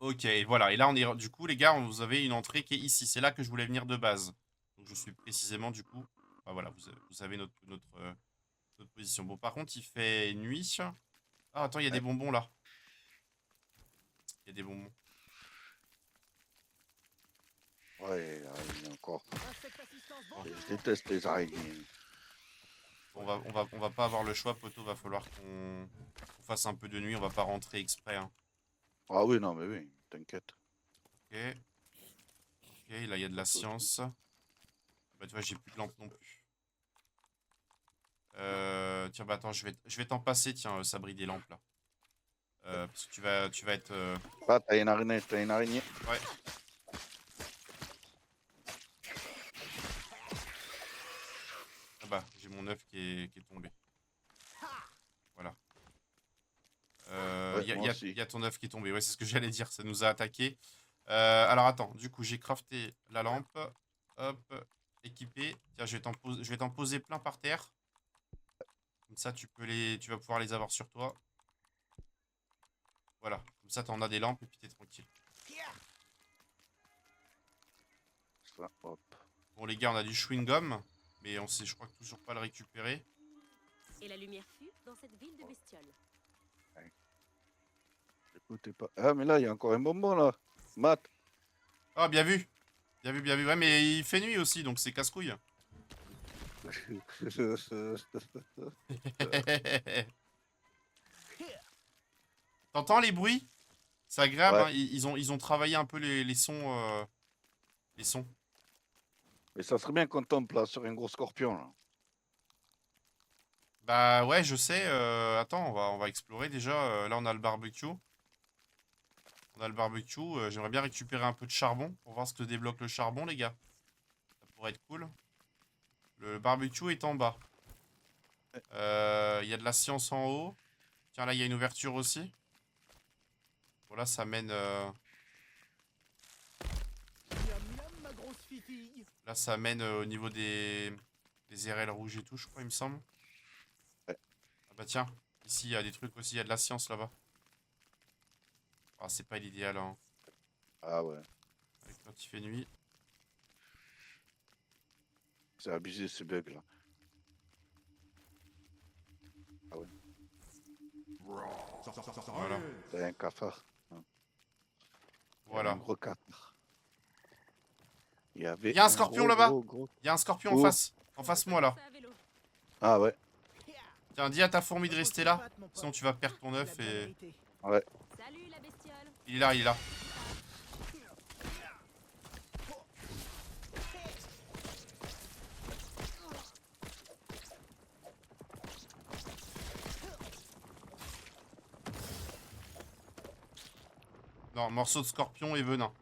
[SPEAKER 1] Ok, voilà. Et là, on est du coup, les gars, vous avez une entrée qui est ici. C'est là que je voulais venir de base. Donc, je suis précisément du coup. Bah, voilà, vous avez notre position. Bon, par contre, il fait nuit. Ah, attends, il y a des
[SPEAKER 2] Ouais.
[SPEAKER 1] bonbons là. Il y a des bonbons.
[SPEAKER 2] Ouais, araignée encore.
[SPEAKER 3] Insecte assistance, bon.
[SPEAKER 2] Je déteste les araignées.
[SPEAKER 1] Bon, on va pas avoir le choix, poteau. Va falloir qu'on fasse un peu de nuit. On va pas rentrer exprès. Hein.
[SPEAKER 2] Ah oui, non, mais oui, t'inquiète.
[SPEAKER 1] Ok. Ok, là, il y a de la science. Bah, tu vois, j'ai plus de lampe non plus. Tiens, bah attends, je vais t'en passer, tiens, Sabri, des lampes là. Parce que tu vas être.
[SPEAKER 2] Ah, t'as une araignée,
[SPEAKER 1] Ouais. Ah bah, j'ai mon œuf qui est tombé. Voilà.
[SPEAKER 2] Ouais, moi aussi.
[SPEAKER 1] Y a ton œuf qui est tombé. Ouais, c'est ce que j'allais dire, ça nous a attaqué. Alors attends, du coup, j'ai crafté la lampe. Hop, équipé. Tiens, je vais t'en poser plein par terre. Comme ça, tu vas pouvoir les avoir sur toi. Voilà, comme ça, t'en as des lampes et puis t'es tranquille.
[SPEAKER 2] Ça, hop.
[SPEAKER 1] Bon, les gars, on a du chewing-gum. Mais on sait, je crois, toujours pas le récupérer.
[SPEAKER 4] Et la lumière fut dans cette ville de bestioles.
[SPEAKER 2] Écoutez pas. Ah, mais là, il y a encore un bonbon là. Matt.
[SPEAKER 1] Ah, bien vu. Bien vu, bien vu. Ouais, mais il fait nuit aussi, donc c'est casse-couille. T'entends les bruits? C'est agréable,
[SPEAKER 2] Ouais.
[SPEAKER 1] hein. Ils ont travaillé un peu les sons. Les sons.
[SPEAKER 2] Mais ça serait bien qu'on tombe là sur un gros scorpion là.
[SPEAKER 1] Bah ouais, je sais. Attends, on va explorer déjà. Là, on a le barbecue. On a le barbecue. J'aimerais bien récupérer un peu de charbon pour voir ce que débloque le charbon, les gars. Ça pourrait être cool. Le barbecue est en bas. Il y a de la science en haut. Tiens, là, il y a une ouverture aussi. Voilà, ça mène...
[SPEAKER 3] Miam miam, ma grosse fifille.
[SPEAKER 1] Là, ça mène au niveau des RL rouges et tout, je crois, il me semble.
[SPEAKER 2] Ouais.
[SPEAKER 1] Ah bah tiens, ici, il y a des trucs aussi, il y a de la science là-bas. Ah, c'est pas l'idéal, hein.
[SPEAKER 2] Ah ouais.
[SPEAKER 1] Avec quand il fait nuit.
[SPEAKER 2] C'est abusé ce bug là.
[SPEAKER 1] Voilà.
[SPEAKER 2] C'est un cafard. Il y avait
[SPEAKER 1] Voilà.
[SPEAKER 2] un gros cafard. Il y avait
[SPEAKER 1] Il y a un scorpion là-bas.
[SPEAKER 2] gros.
[SPEAKER 1] Il y a un scorpion en
[SPEAKER 2] Où?
[SPEAKER 1] face. En face moi, là.
[SPEAKER 2] Ah ouais.
[SPEAKER 1] Tiens, dis à ta fourmi de
[SPEAKER 3] Faut que
[SPEAKER 1] rester
[SPEAKER 3] tu
[SPEAKER 1] là.
[SPEAKER 3] te battes, mon pote.
[SPEAKER 1] Sinon, tu vas perdre ton
[SPEAKER 3] Tu l'as
[SPEAKER 1] œuf
[SPEAKER 3] bien
[SPEAKER 1] et...
[SPEAKER 3] mérité.
[SPEAKER 4] Salut la bestiole.
[SPEAKER 1] Il est là, il est là. Non, morceau de scorpion et venin.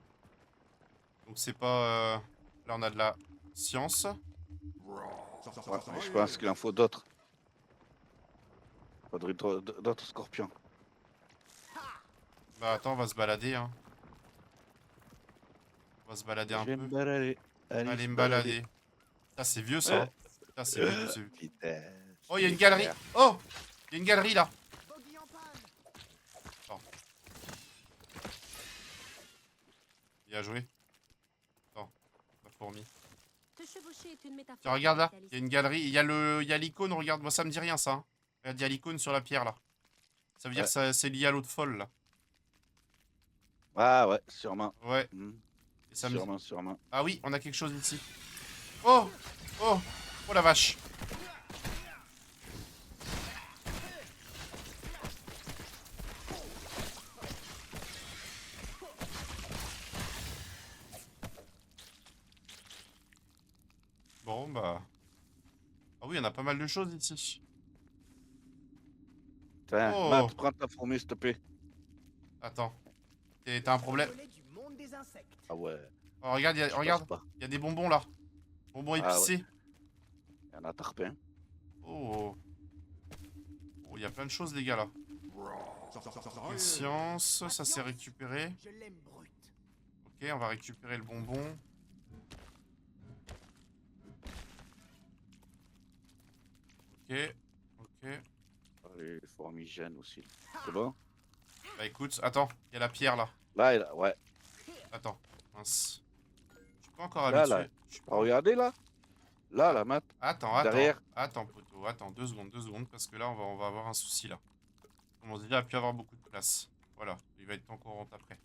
[SPEAKER 1] Donc c'est pas... Là, on a de la science.
[SPEAKER 2] Ouais, mais je pense qu'il en faut d'autres. Faudrait d'autres scorpions.
[SPEAKER 1] Bah attends, on va se balader, hein. On va se balader un
[SPEAKER 2] Je vais
[SPEAKER 1] peu.
[SPEAKER 2] me balader.
[SPEAKER 1] Allez
[SPEAKER 2] se
[SPEAKER 1] me balader. Ça, c'est vieux, ça. Hein. Ça, c'est vieux, c'est vieux.
[SPEAKER 2] Putain.
[SPEAKER 1] Oh, il y a une galerie. Oh, il y a une galerie, là.
[SPEAKER 3] Bogey en panne.
[SPEAKER 1] Bien joué. Attends, la fourmi.
[SPEAKER 4] Te chevaucher est une métaphore.
[SPEAKER 1] Tiens, regarde là.
[SPEAKER 4] capitaliste.
[SPEAKER 1] Il y a une galerie. Il y a l'icône, regarde. Moi, ça me dit rien, ça. Hein. Regarde, il y a l'icône sur la pierre, là. Ça veut dire
[SPEAKER 2] Ouais.
[SPEAKER 1] que c'est lié à l'autre folle, là.
[SPEAKER 2] Ah ouais, sûrement.
[SPEAKER 1] Ouais.
[SPEAKER 2] Hmm.
[SPEAKER 1] Et ça me...
[SPEAKER 2] Sûrement.
[SPEAKER 1] Ah oui, on a quelque chose ici. Oh, oh, oh la vache. Bon, bah... Ah oui, on a pas mal de choses ici.
[SPEAKER 2] Tiens,
[SPEAKER 1] Oh.
[SPEAKER 2] Matt, prends ta fourmi, s'il te plaît.
[SPEAKER 1] Attends. T'as un problème?
[SPEAKER 3] Volet du monde des insectes.
[SPEAKER 2] Ah ouais.
[SPEAKER 1] Oh, regarde,
[SPEAKER 2] je
[SPEAKER 1] regarde,
[SPEAKER 2] pense pas.
[SPEAKER 1] il y a des bonbons là. Bonbons
[SPEAKER 2] Ah
[SPEAKER 1] épicés.
[SPEAKER 2] Il y en a tarpin.
[SPEAKER 1] Oh. Oh, il y a plein de choses, les gars, là. Science, ça c'est récupéré.
[SPEAKER 3] Je l'aime brute.
[SPEAKER 1] Ok, on va récupérer le bonbon. Ok, ok.
[SPEAKER 2] Ah, les fourmigènes aussi. C'est bon?
[SPEAKER 1] Bah écoute, attends, il y a la pierre là.
[SPEAKER 2] Là, ouais.
[SPEAKER 1] Attends, mince. Je suis pas encore
[SPEAKER 2] Là,
[SPEAKER 1] habitué.
[SPEAKER 2] là.
[SPEAKER 1] Je suis
[SPEAKER 2] Ah,
[SPEAKER 1] pas-
[SPEAKER 2] regardez là. Là, Matt.
[SPEAKER 1] Attends,
[SPEAKER 2] Derrière.
[SPEAKER 1] attends, poteau, attends, 2 secondes, parce que là, on va avoir un souci là. On commence déjà à plus avoir beaucoup de place. Voilà, il va être temps qu'on rentre après.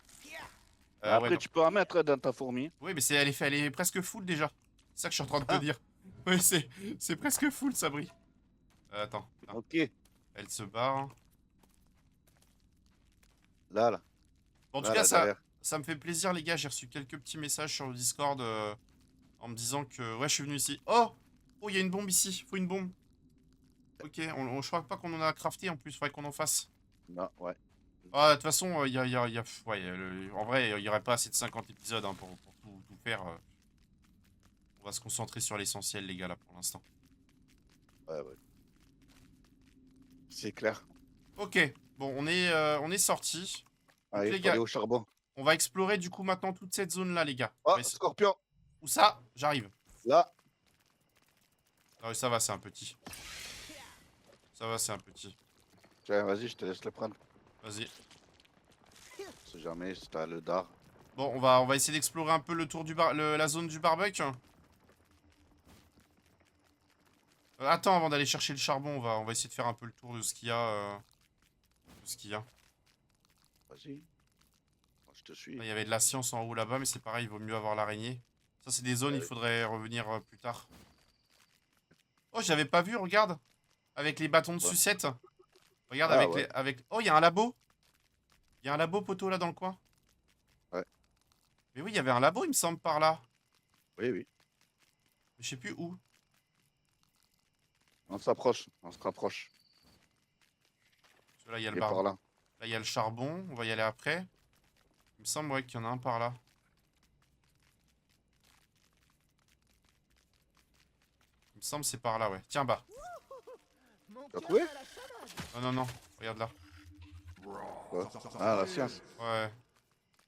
[SPEAKER 2] Après,
[SPEAKER 1] Ouais,
[SPEAKER 2] tu peux en mettre dans ta fourmi.
[SPEAKER 1] oui, mais elle est presque full déjà. C'est ça que je suis en train de te
[SPEAKER 2] Ah.
[SPEAKER 1] dire. Oui, c'est presque full, Sabri. Attends,
[SPEAKER 2] Ok.
[SPEAKER 1] elle se barre.
[SPEAKER 2] Là.
[SPEAKER 1] Bon, en tout
[SPEAKER 2] Là,
[SPEAKER 1] cas,
[SPEAKER 2] là, derrière.
[SPEAKER 1] ça me fait plaisir, les gars. J'ai reçu quelques petits messages sur le Discord en me disant que... Ouais, je suis venu ici. Oh, il y a une bombe ici. Faut une bombe. Ok, je crois pas qu'on en a crafté en plus. Faudrait qu'on en fasse.
[SPEAKER 2] Non, ouais.
[SPEAKER 1] Ah, de toute façon, il y a... Ouais, en vrai, il y aurait pas assez de 50 épisodes hein, pour tout faire. On va se concentrer sur l'essentiel, les gars, là, pour l'instant.
[SPEAKER 2] Ouais. C'est clair.
[SPEAKER 1] Ok, bon, on est sorti.
[SPEAKER 2] Allez,
[SPEAKER 1] les
[SPEAKER 2] faut
[SPEAKER 1] gars-
[SPEAKER 2] aller au charbon.
[SPEAKER 1] On va explorer, du coup, maintenant toute cette zone-là, les gars.
[SPEAKER 2] Oh,
[SPEAKER 1] Mais c'est-
[SPEAKER 2] scorpion.
[SPEAKER 1] Où ça? J'arrive.
[SPEAKER 2] Là.
[SPEAKER 1] Ah oui, ça va, c'est un petit. Ça va, c'est un petit.
[SPEAKER 2] Tiens, vas-y, je te laisse le prendre.
[SPEAKER 1] Vas-y.
[SPEAKER 2] Si jamais, si t'as le dard.
[SPEAKER 1] Bon, on va essayer d'explorer un peu le tour la zone du barbecue. Attends, avant d'aller chercher le charbon, on va essayer de faire un peu le tour de ce qu'il y a.
[SPEAKER 2] Vas-y. Moi, je te suis.
[SPEAKER 1] Là, il y avait de la science en haut là-bas, mais c'est pareil, il vaut mieux avoir l'araignée. Ça, c'est des zones, il faudrait revenir plus tard. Oh, j'avais pas vu, regarde. Avec les bâtons de
[SPEAKER 2] Ouais.
[SPEAKER 1] sucette. Regarde,
[SPEAKER 2] Ah,
[SPEAKER 1] avec
[SPEAKER 2] ouais.
[SPEAKER 1] Oh, il y a un labo. Il y a un labo, poteau, là, dans le coin.
[SPEAKER 2] Ouais.
[SPEAKER 1] Mais oui, il y avait un labo, il me semble, par là.
[SPEAKER 2] Oui.
[SPEAKER 1] Mais je sais plus où.
[SPEAKER 2] On se rapproche.
[SPEAKER 1] Parce que là, il y a
[SPEAKER 2] Il
[SPEAKER 1] le
[SPEAKER 2] est
[SPEAKER 1] bar.
[SPEAKER 2] par là.
[SPEAKER 1] Là, il y a le charbon. On va y aller après. Il me semble ouais, qu'il y en a un par là. Il me semble que c'est par là, ouais. Tiens, bah.
[SPEAKER 3] Mon
[SPEAKER 2] T'as
[SPEAKER 3] cœur
[SPEAKER 2] trouvé
[SPEAKER 3] à la salade.
[SPEAKER 1] Non, non, non. Regarde là.
[SPEAKER 2] Quoi? Ah, la science.
[SPEAKER 1] Ouais.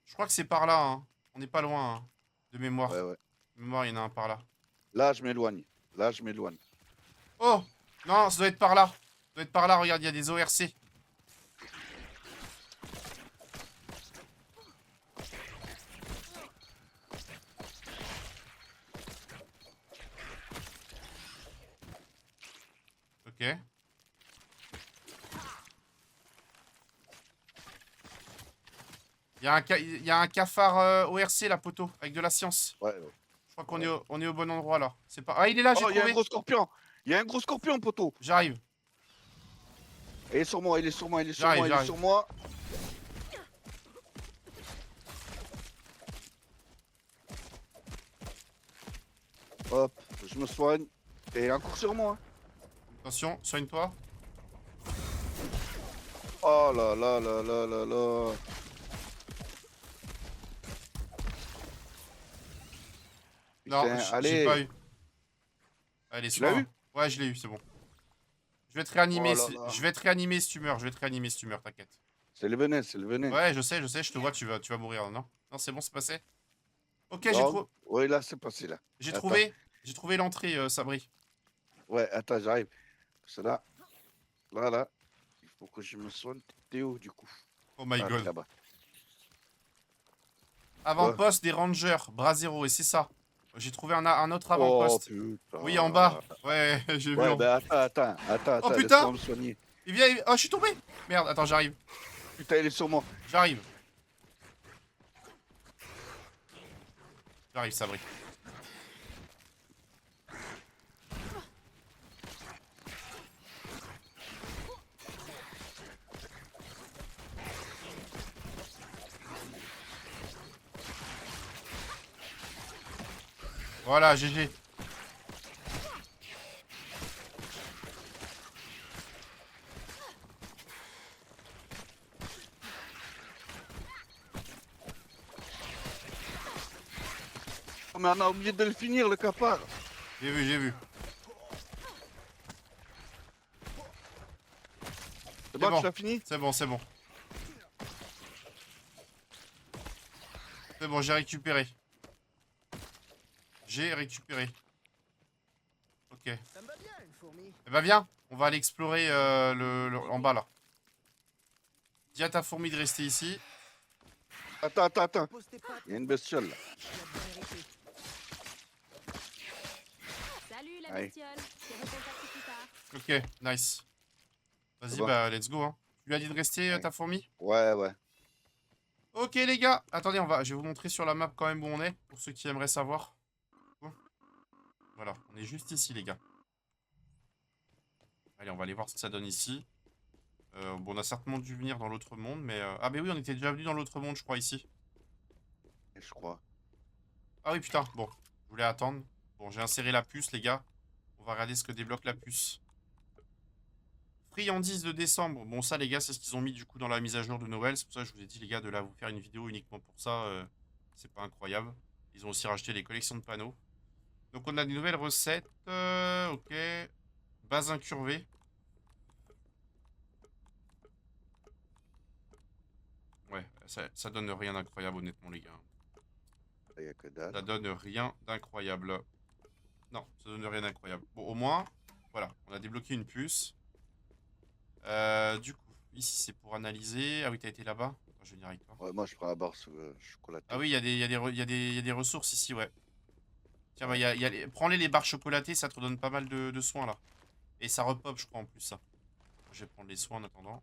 [SPEAKER 1] Je crois que c'est par là, hein. On n'est pas loin, hein. De mémoire.
[SPEAKER 2] Ouais, ouais.
[SPEAKER 1] De mémoire, il y en a un par là.
[SPEAKER 2] Là, je m'éloigne. Là, je m'éloigne.
[SPEAKER 1] Oh! Non, ça doit être par là. Ça doit être par là, regarde, il y a des ORC. Ok. Il y a un cafard ORC là, poteau, avec de la science.
[SPEAKER 2] Ouais, ouais.
[SPEAKER 1] Je crois qu'on est, on est au bon endroit là. C'est pas. Ah, il est là, j'ai
[SPEAKER 2] Oh, il y a un
[SPEAKER 1] trouvé.
[SPEAKER 2] gros scorpion. Il y a un gros scorpion, poteau.
[SPEAKER 1] J'arrive,
[SPEAKER 2] Il est sur moi, il est sur moi, il est sur
[SPEAKER 1] J'arrive,
[SPEAKER 2] moi, il est
[SPEAKER 1] j'arrive.
[SPEAKER 2] sur moi. Hop, je me soigne. Et encore sur moi.
[SPEAKER 1] attention, soigne-toi.
[SPEAKER 2] Oh là là là là là là.
[SPEAKER 1] Non,
[SPEAKER 2] Putain,
[SPEAKER 1] j'ai
[SPEAKER 2] allez.
[SPEAKER 1] pas eu. Allez,
[SPEAKER 2] Tu l'as
[SPEAKER 1] soin.
[SPEAKER 2] eu?
[SPEAKER 1] Ouais, je l'ai eu, c'est bon. Je vais te réanimer,
[SPEAKER 2] Oh là là.
[SPEAKER 1] je vais te réanimer si tu meurs, je vais te réanimer si tu meurs, t'inquiète.
[SPEAKER 2] C'est le venin, c'est le venin.
[SPEAKER 1] Ouais, je sais, je te vois, tu vas mourir, non? Non, c'est bon, c'est passé. Ok,
[SPEAKER 2] Non. Oui, là, c'est passé, là. Attends.
[SPEAKER 1] j'ai trouvé l'entrée, Sabri.
[SPEAKER 2] Ouais, attends, j'arrive. C'est là. Là, là. Il faut que je me soigne. T'es où, du coup?
[SPEAKER 1] Oh my
[SPEAKER 2] Ah,
[SPEAKER 1] god.
[SPEAKER 2] là-bas.
[SPEAKER 1] Avant-poste des Rangers, bras zéro, et c'est ça. J'ai trouvé un autre
[SPEAKER 2] Oh,
[SPEAKER 1] avant-poste.
[SPEAKER 2] putain.
[SPEAKER 1] Oui, en bas. Ouais, j'ai vu.
[SPEAKER 2] Ouais, bah attends,
[SPEAKER 1] Oh, putain.
[SPEAKER 2] laisse-moi me soigner.
[SPEAKER 1] Il vient, oh, je suis tombé. Merde, attends, j'arrive.
[SPEAKER 2] Putain, il est sur moi.
[SPEAKER 1] J'arrive. J'arrive, Sabri. Voilà, GG.
[SPEAKER 2] Oh, mais on a oublié de le finir, le cafard.
[SPEAKER 1] J'ai vu, j'ai vu.
[SPEAKER 2] C'est bon,
[SPEAKER 1] bon.
[SPEAKER 2] tu l'as fini?
[SPEAKER 1] C'est bon, c'est bon. C'est bon, j'ai récupéré. J'ai récupéré. Ok.
[SPEAKER 3] Ça me va bien, une fourmi.
[SPEAKER 1] Eh ben viens, on va aller explorer en bas là. Dis à ta fourmi de rester ici.
[SPEAKER 2] Attends.
[SPEAKER 3] Pose tes pattes,
[SPEAKER 2] Il y a une bestiole, là.
[SPEAKER 3] tu vas bien mériter.
[SPEAKER 5] Salut la
[SPEAKER 2] Allez.
[SPEAKER 5] bestiole. Je te recontacte plus tard.
[SPEAKER 1] Ok, nice. Vas-y,
[SPEAKER 2] C'est bon.
[SPEAKER 1] bah let's go. Hein. Tu lui as dit de rester,
[SPEAKER 2] Ouais.
[SPEAKER 1] ta fourmi?
[SPEAKER 2] Ouais.
[SPEAKER 1] Ok les gars, attendez, je vais vous montrer sur la map quand même où on est, pour ceux qui aimeraient savoir. Voilà, on est juste ici les gars. Allez, on va aller voir ce que ça donne ici. Bon, on a certainement dû venir dans l'autre monde, mais... Ah mais oui, on était déjà venu dans l'autre monde, je crois, ici.
[SPEAKER 2] Je crois.
[SPEAKER 1] Ah oui, putain, bon, je voulais attendre. Bon, j'ai inséré la puce, les gars. On va regarder ce que débloque la puce. Friandise de décembre. Bon, ça, les gars, c'est ce qu'ils ont mis, du coup, dans la mise à jour de Noël. C'est pour ça que je vous ai dit, les gars, de là vous faire une vidéo uniquement pour ça. C'est pas incroyable. Ils ont aussi racheté les collections de panneaux. Donc, on a des nouvelles recettes. Ok. Base incurvée. Ouais, ça donne rien d'incroyable, honnêtement, les gars.
[SPEAKER 2] Il n'y a que dalle.
[SPEAKER 1] Ça donne rien d'incroyable. Non, ça donne rien d'incroyable. Bon, au moins, voilà, on a débloqué une puce. Du coup, ici, c'est pour analyser. Ah oui, t'as été là-bas? Attends, je vais venir avec toi.
[SPEAKER 2] Ouais, moi, je prends la barre chocolatée.
[SPEAKER 1] Ah oui, il y a des ressources ici, ouais. Tiens, bah, prends-les les barres chocolatées, ça te redonne pas mal de soins, là. Et ça repop, je crois, en plus, ça. Je vais prendre les soins en attendant.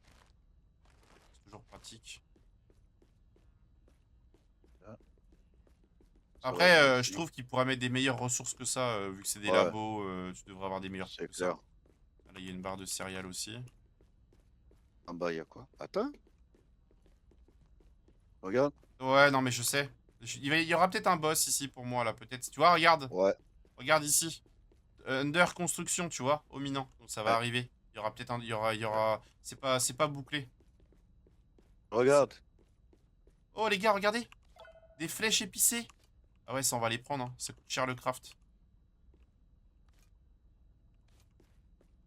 [SPEAKER 1] C'est toujours pratique. Après, je trouve qu'il pourrait mettre des meilleures ressources que ça, vu que c'est des
[SPEAKER 2] Ouais.
[SPEAKER 1] labos, tu devrais avoir des meilleures
[SPEAKER 2] C'est
[SPEAKER 1] que ça.
[SPEAKER 2] clair.
[SPEAKER 1] Là, il y a une barre de céréales aussi.
[SPEAKER 2] En bas, il y a quoi? Attends. Regarde.
[SPEAKER 1] Ouais, non, mais je sais. Il y aura peut-être un boss ici pour moi, là, peut-être. Tu vois, regarde.
[SPEAKER 2] Ouais.
[SPEAKER 1] Regarde ici. Under construction, tu vois, au minant. Donc ça va
[SPEAKER 2] Ouais.
[SPEAKER 1] arriver. Il y aura peut-être un... Il y aura... C'est pas bouclé.
[SPEAKER 2] Regarde.
[SPEAKER 1] Oh, les gars, regardez. Des flèches épicées. Ah ouais, ça, on va les prendre. Hein. Ça coûte cher le craft.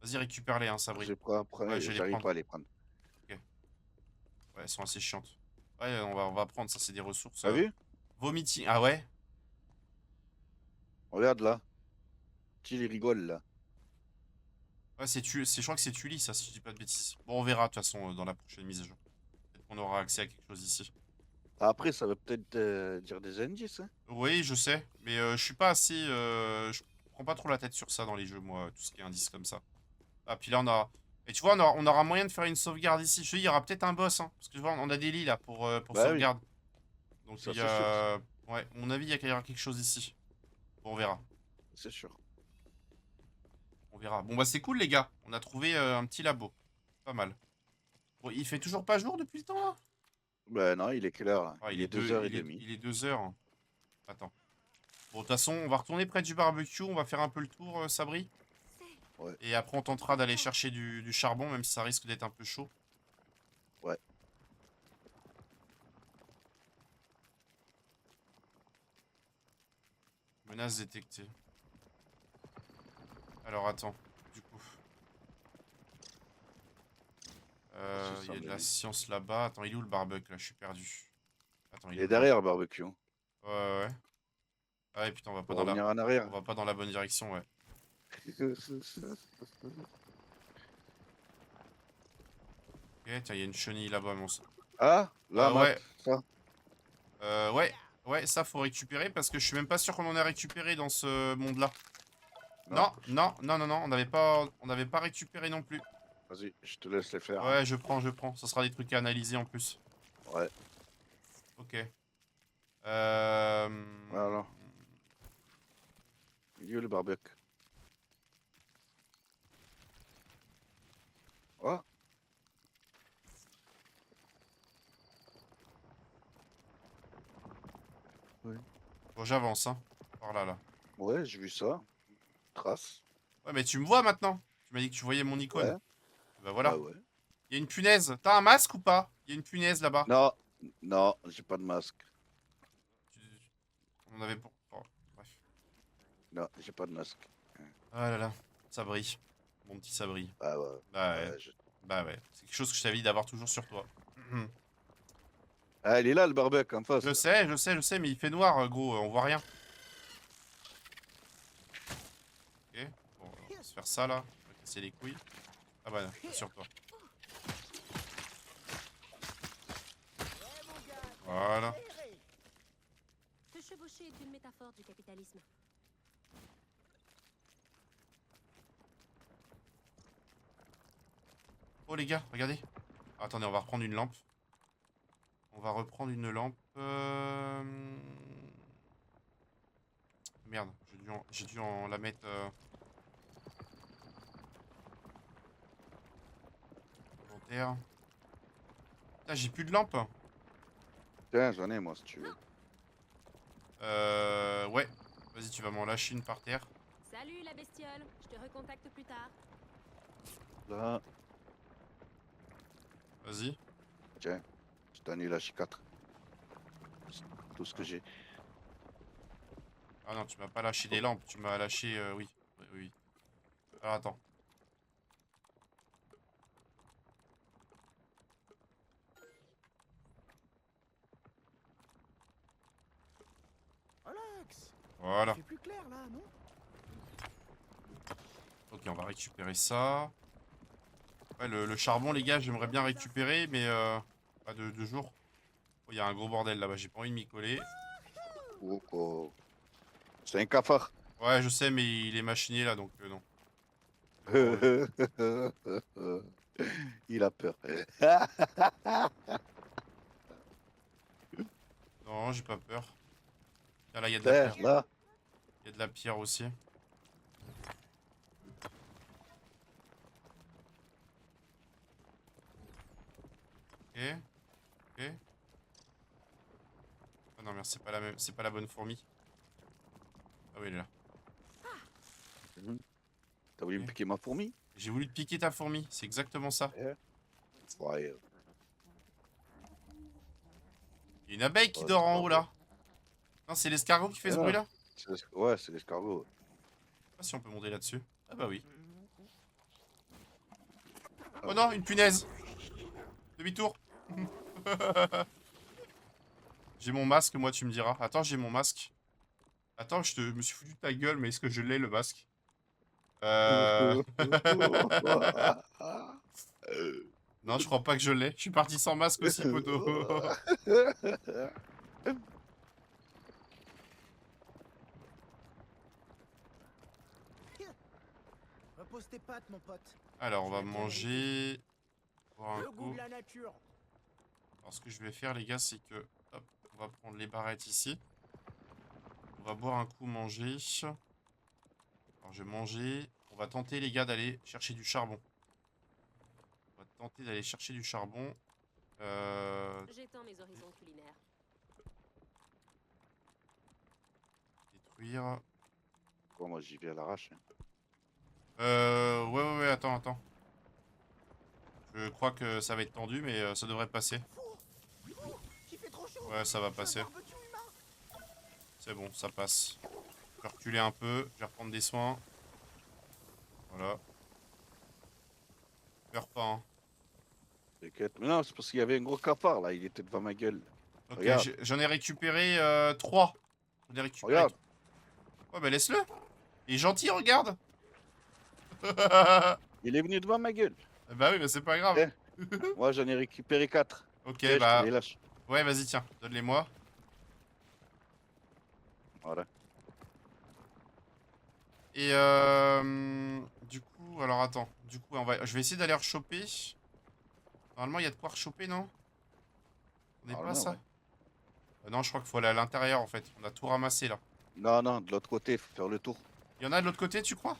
[SPEAKER 1] Vas-y, récupère-les, hein, Sabri.
[SPEAKER 2] Je les prends après,
[SPEAKER 1] Ouais, je vais les
[SPEAKER 2] j'arrive
[SPEAKER 1] prendre.
[SPEAKER 2] pas à les prendre.
[SPEAKER 1] Ouais, elles sont assez chiantes. Ouais, on va prendre, ça, c'est des ressources.
[SPEAKER 2] T'as vu?
[SPEAKER 1] Vomiting. Ah ouais?
[SPEAKER 2] Regarde là. Il rigole là.
[SPEAKER 1] Ouais, je crois que c'est Tully, ça, si je dis pas de bêtises. Bon, on verra, de toute façon, dans la prochaine mise à jour. Peut-être qu'on aura accès à quelque chose ici.
[SPEAKER 2] Après, ça veut peut-être dire des indices. Hein.
[SPEAKER 1] Oui, je sais, mais je suis pas assez... je prends pas trop la tête sur ça dans les jeux, moi, tout ce qui est indice comme ça. Ah, puis là, on a... Et tu vois, on aura moyen de faire une sauvegarde ici. Je te dis, il y aura peut-être un boss, hein. Parce que tu vois, on a des lits, là, pour
[SPEAKER 2] Bah oui,
[SPEAKER 1] sauvegarde. Donc,
[SPEAKER 2] ça
[SPEAKER 1] il y
[SPEAKER 2] c'est sûr.
[SPEAKER 1] a... Ouais, à mon avis, il y aura quelque chose ici. Bon, on verra.
[SPEAKER 2] C'est sûr.
[SPEAKER 1] On verra. Bon, bah, c'est cool, les gars. On a trouvé un petit labo. Pas mal. Bon, il fait toujours pas jour depuis le temps, là?
[SPEAKER 2] Ben non, il est quelle heure là?
[SPEAKER 1] Ah,
[SPEAKER 2] Il est 2h30.
[SPEAKER 1] il est 2 heures. Attends. Bon, de toute façon, on va retourner près du barbecue. On va faire un peu le tour, Sabri.
[SPEAKER 2] Ouais.
[SPEAKER 1] Et après, on tentera d'aller chercher du charbon, même si ça risque d'être un peu chaud.
[SPEAKER 2] Ouais.
[SPEAKER 1] Menace détectée. Alors, attends. Du coup. Il y a de la science là-bas. Attends, il est où le barbecue là? Je suis perdu. Attends,
[SPEAKER 2] Il
[SPEAKER 1] il est
[SPEAKER 2] est
[SPEAKER 1] où,
[SPEAKER 2] derrière le barbecue.
[SPEAKER 1] ouais, ouais. Ah ouais, putain,
[SPEAKER 2] Pour revenir en arrière.
[SPEAKER 1] on va pas dans la bonne direction, ouais. Ok, tiens, il y a une chenille là-bas, mon sang.
[SPEAKER 2] Ah, là, Matt,
[SPEAKER 1] Ouais,
[SPEAKER 2] ça.
[SPEAKER 1] ouais. Ouais, ça faut récupérer parce que je suis même pas sûr qu'on en ait récupéré dans ce monde-là.
[SPEAKER 2] Non.
[SPEAKER 1] Non, on n'avait pas récupéré non plus.
[SPEAKER 2] Vas-y, je te laisse les faire. Hein.
[SPEAKER 1] Ouais, je prends. Ça sera des trucs à analyser en plus.
[SPEAKER 2] Ouais.
[SPEAKER 1] Ok. Euh...
[SPEAKER 2] Alors. Il est où le barbecue? Oh,
[SPEAKER 1] Bon, j'avance, hein. Par là, là.
[SPEAKER 2] ouais, j'ai vu ça. Trace.
[SPEAKER 1] Ouais, mais tu me vois maintenant. Tu m'as dit que tu voyais mon icône.
[SPEAKER 2] Ouais.
[SPEAKER 1] Bah
[SPEAKER 2] Bah
[SPEAKER 1] voilà.
[SPEAKER 2] ouais.
[SPEAKER 1] Il y a une punaise. T'as un masque ou pas? Il y a une punaise là-bas.
[SPEAKER 2] Non, non, j'ai pas de masque.
[SPEAKER 1] On avait pour... oh, bref.
[SPEAKER 2] Non, j'ai pas de masque.
[SPEAKER 1] Ah là là. Ça brille. Mon petit Sabri.
[SPEAKER 2] Bah ouais.
[SPEAKER 1] Bah ouais.
[SPEAKER 2] Ouais,
[SPEAKER 1] Bah ouais. C'est quelque chose que je t'avais dit d'avoir toujours sur toi.
[SPEAKER 2] Ah, il est là le barbecue en face.
[SPEAKER 1] Je sais, mais il fait noir, gros. On voit rien. Ok. Bon, on va se faire ça là. On va casser les couilles. Ah bah, sur toi. Voilà.
[SPEAKER 4] Te chevaucher est une métaphore du capitalisme.
[SPEAKER 1] Oh les gars, regardez. Attendez, on va reprendre une lampe. On va reprendre une lampe. Merde, j'ai dû en la mettre. Inventaire. Putain, j'ai plus de lampe.
[SPEAKER 2] Tiens, j'en ai moi si tu veux.
[SPEAKER 1] Ouais. Vas-y, tu vas m'en lâcher une par terre.
[SPEAKER 4] Salut la bestiole, je te recontacte plus tard.
[SPEAKER 2] Là,
[SPEAKER 1] Vas-y.
[SPEAKER 2] tiens, je t'en ai lâché 4. C'est tout ce que j'ai.
[SPEAKER 1] Ah non, tu m'as pas lâché des lampes, tu m'as lâché. Oui. Oui. Alors attends.
[SPEAKER 3] Alex,
[SPEAKER 1] Voilà.
[SPEAKER 3] c'est plus clair là, non?
[SPEAKER 1] Ok, on va récupérer ça. Ouais, le charbon, les gars, j'aimerais bien récupérer, mais pas de jour. Oh, il y a un gros bordel là-bas, j'ai pas envie de m'y coller.
[SPEAKER 2] Oh, oh. C'est un cafard.
[SPEAKER 1] Ouais, je sais, mais il est machiné là, donc non.
[SPEAKER 2] Il a peur.
[SPEAKER 1] Non, j'ai pas peur. Tiens, là, il y a de la
[SPEAKER 2] Terre,
[SPEAKER 1] pierre.
[SPEAKER 2] là.
[SPEAKER 1] Il y a de la pierre aussi. Ok. Ok. Ah non, merde, c'est pas la même, c'est pas la bonne fourmi. Ah oui, elle est là.
[SPEAKER 2] T'as voulu me piquer ma fourmi?
[SPEAKER 1] J'ai voulu te piquer ta fourmi, c'est exactement ça.
[SPEAKER 2] Ouais.
[SPEAKER 1] Il y a une abeille qui
[SPEAKER 2] Ouais,
[SPEAKER 1] dort
[SPEAKER 2] c'est
[SPEAKER 1] en
[SPEAKER 2] pas
[SPEAKER 1] haut
[SPEAKER 2] vrai.
[SPEAKER 1] là. Non, c'est l'escargot qui fait ce
[SPEAKER 2] Ah.
[SPEAKER 1] bruit là.
[SPEAKER 2] Ouais, c'est l'escargot.
[SPEAKER 1] Je sais pas si on peut monter là-dessus. Ah bah oui. Oh non, une punaise. Demi-tour. J'ai mon masque, moi, tu me diras. Attends, j'ai mon masque. Attends, me suis foutu de ta gueule, mais est-ce que je l'ai, le masque? Non, je crois pas que je l'ai. Je suis parti sans masque aussi, poteau.
[SPEAKER 3] Repose tes pattes, mon pote.
[SPEAKER 1] Alors, on va manger. Boire un
[SPEAKER 3] Le goût
[SPEAKER 1] coup.
[SPEAKER 3] de la nature.
[SPEAKER 1] Alors, ce que je vais faire, les gars, c'est que... Hop, on va prendre les barrettes ici. On va boire un coup, manger. Alors, je vais manger. On va tenter, les gars, d'aller chercher du charbon. On va tenter d'aller chercher du charbon.
[SPEAKER 4] J'étends mes horizons culinaires.
[SPEAKER 1] Détruire.
[SPEAKER 2] Bon, moi, j'y vais à l'arrache. Hein.
[SPEAKER 1] Ouais, attends. Je crois que ça va être tendu, mais ça devrait passer.
[SPEAKER 3] Qui fait trop chaud.
[SPEAKER 1] Ouais, ça va passer. C'est bon, ça passe. Je vais reculer un peu, je vais reprendre des soins. Voilà. Peur pas, hein.
[SPEAKER 2] T'inquiète. Mais non, c'est parce qu'il y avait un gros cafard là, il était devant ma gueule.
[SPEAKER 1] Ok,
[SPEAKER 2] Regarde.
[SPEAKER 1] j'en ai récupéré 3. J'en ai récupéré.
[SPEAKER 2] Regarde.
[SPEAKER 1] Ouais, bah laisse-le. Il est gentil, regarde.
[SPEAKER 2] Il est venu devant ma gueule.
[SPEAKER 1] Bah oui, mais c'est pas grave.
[SPEAKER 2] Moi, j'en ai récupéré 4.
[SPEAKER 1] Ok,
[SPEAKER 2] Je
[SPEAKER 1] bah.
[SPEAKER 2] te les lâche.
[SPEAKER 1] Ouais, vas-y, tiens, donne-les-moi.
[SPEAKER 2] Voilà.
[SPEAKER 1] Et du coup, alors attends. Du coup, je vais essayer d'aller rechoper. Normalement, il y a de quoi rechoper, non? On n'est pas
[SPEAKER 2] Normalement,
[SPEAKER 1] ça?
[SPEAKER 2] ouais.
[SPEAKER 1] Non, je crois qu'il faut aller à l'intérieur en fait. On a tout ramassé là.
[SPEAKER 2] Non, non, de l'autre côté, faut faire le tour.
[SPEAKER 1] Il y en a de l'autre côté, tu crois?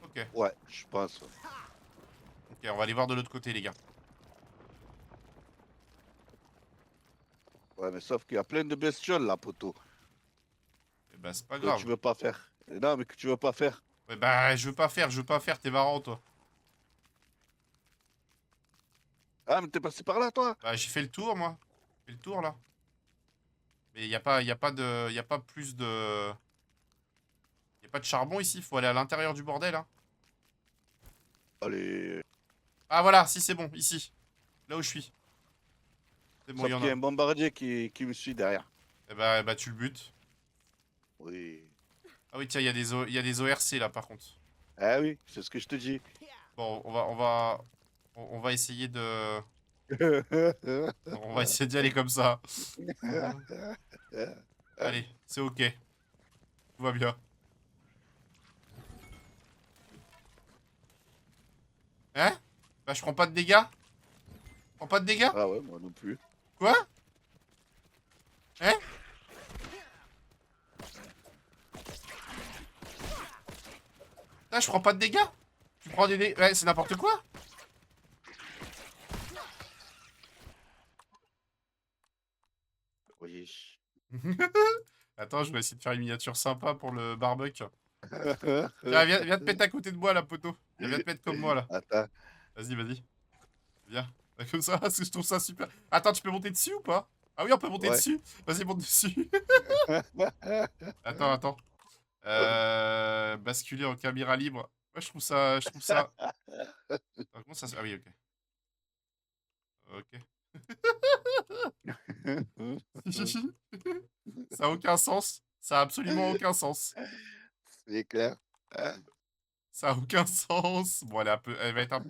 [SPEAKER 1] Ok.
[SPEAKER 2] Ouais, je pense.
[SPEAKER 1] Ok, on va aller voir de l'autre côté, les gars.
[SPEAKER 2] Ouais, mais sauf qu'il y a plein de bestioles là, poteau.
[SPEAKER 1] Eh bah, c'est pas
[SPEAKER 2] Que
[SPEAKER 1] grave.
[SPEAKER 2] tu veux pas faire. Non, mais que tu veux pas faire.
[SPEAKER 1] Ouais, bah, je veux pas faire, t'es marrant, toi.
[SPEAKER 2] Ah, mais t'es passé par là, toi?
[SPEAKER 1] Bah, j'ai fait le tour, moi. J'ai fait le tour là. Mais y a pas de. Y a pas plus de. Y a pas de charbon ici, faut aller à l'intérieur du bordel, hein.
[SPEAKER 2] Allez.
[SPEAKER 1] Ah, voilà, si c'est bon, ici. Là où je suis. C'est bon,
[SPEAKER 2] Sauf
[SPEAKER 1] y en
[SPEAKER 2] qu'il y a
[SPEAKER 1] a.
[SPEAKER 2] un bombardier qui me suit derrière.
[SPEAKER 1] Eh bah, tu le butes.
[SPEAKER 2] Oui.
[SPEAKER 1] Ah oui, tiens, y a des ORC là, par contre.
[SPEAKER 2] Ah oui, c'est ce que je te dis.
[SPEAKER 1] Bon, on va essayer de. On va essayer d'y aller comme ça. Allez, c'est ok. Tout va bien. Hein? Bah, je prends pas de dégâts? Je prends pas de dégâts?
[SPEAKER 2] Ah ouais, moi non plus.
[SPEAKER 1] Quoi? Hein? Ah, je prends pas de dégâts? Tu prends des dégâts? Ouais, c'est n'importe quoi?
[SPEAKER 2] Oui.
[SPEAKER 1] Attends, je vais essayer de faire une miniature sympa pour le barbecue. Tiens, viens te mettre à côté de moi là, poteau. Viens te mettre comme moi là.
[SPEAKER 2] Attends.
[SPEAKER 1] Vas-y. Viens. Comme ça, parce que je trouve ça super. Attends, tu peux monter dessus ou pas? Ah oui, on peut monter
[SPEAKER 2] Ouais.
[SPEAKER 1] dessus. Vas-y, monte dessus. Attends. Basculer en caméra libre. Ouais, je trouve ça. Attends, comment ça se... Ah oui, ok. Ça a aucun sens. Ça a absolument aucun sens.
[SPEAKER 2] C'est clair.
[SPEAKER 1] Ça a aucun sens. Bon, elle va être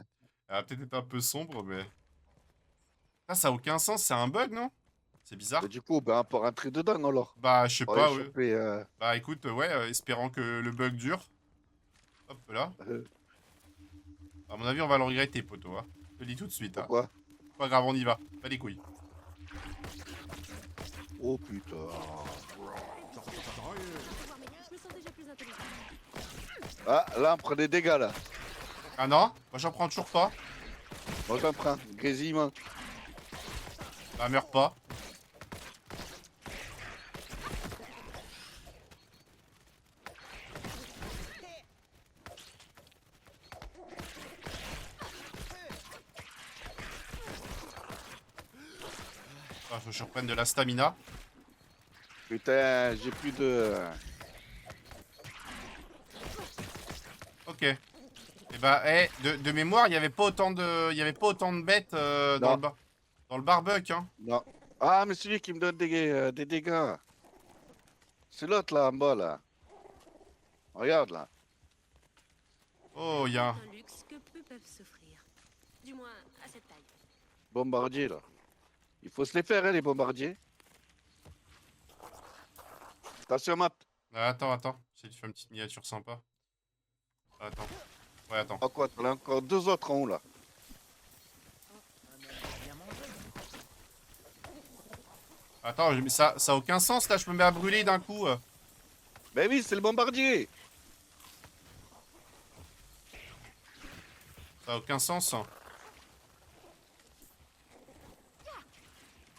[SPEAKER 1] elle va peut-être être un peu sombre, mais... Ah, ça a aucun sens. C'est un bug, non? C'est bizarre.
[SPEAKER 2] Mais du coup, ben, on peut rentrer dedans alors.
[SPEAKER 1] Bah, je sais
[SPEAKER 2] Pour
[SPEAKER 1] pas,
[SPEAKER 2] aller
[SPEAKER 1] ouais.
[SPEAKER 2] choper,
[SPEAKER 1] Bah, écoute, ouais, espérant que le bug dure. Hop là. À mon avis, on va le regretter, poteau. Hein. Je te le dis tout de suite. Hein.
[SPEAKER 2] Pourquoi?
[SPEAKER 1] Pas grave, on y va. Pas les couilles.
[SPEAKER 2] Oh putain.
[SPEAKER 4] Je me sens déjà plus intelligente.
[SPEAKER 2] Ah, là, on prend des dégâts là.
[SPEAKER 1] Ah non? Moi, j'en prends toujours pas.
[SPEAKER 2] Moi, j'en prends. Grésillement.
[SPEAKER 1] Bah, meurs pas. Ah, faut que je reprenne de la stamina.
[SPEAKER 2] Putain, j'ai plus de.
[SPEAKER 1] Ok. Eh Bah, de mémoire, il y avait pas autant de bêtes
[SPEAKER 2] Non.
[SPEAKER 1] dans le barbuck, hein.
[SPEAKER 2] Non. Ah, mais c'est lui qui me donne des dégâts. C'est l'autre là en bas là. Regarde là.
[SPEAKER 1] Oh, il y a...
[SPEAKER 4] Un luxe que peu peuvent s'offrir. Du moins, à cette taille.
[SPEAKER 2] Bombardier là. Il faut se les faire, hein, les bombardiers. Attention, Matt.
[SPEAKER 1] Ah, attends. J'ai fait une petite miniature sympa. Attends. Ouais, attends.
[SPEAKER 2] Oh, quoi, t'en as encore deux autres en haut là.
[SPEAKER 3] Un homme bien mangé.
[SPEAKER 1] Attends, mais ça a aucun sens, là. Je me mets à brûler d'un coup.
[SPEAKER 2] Ben oui, c'est le bombardier.
[SPEAKER 1] Ça a aucun sens.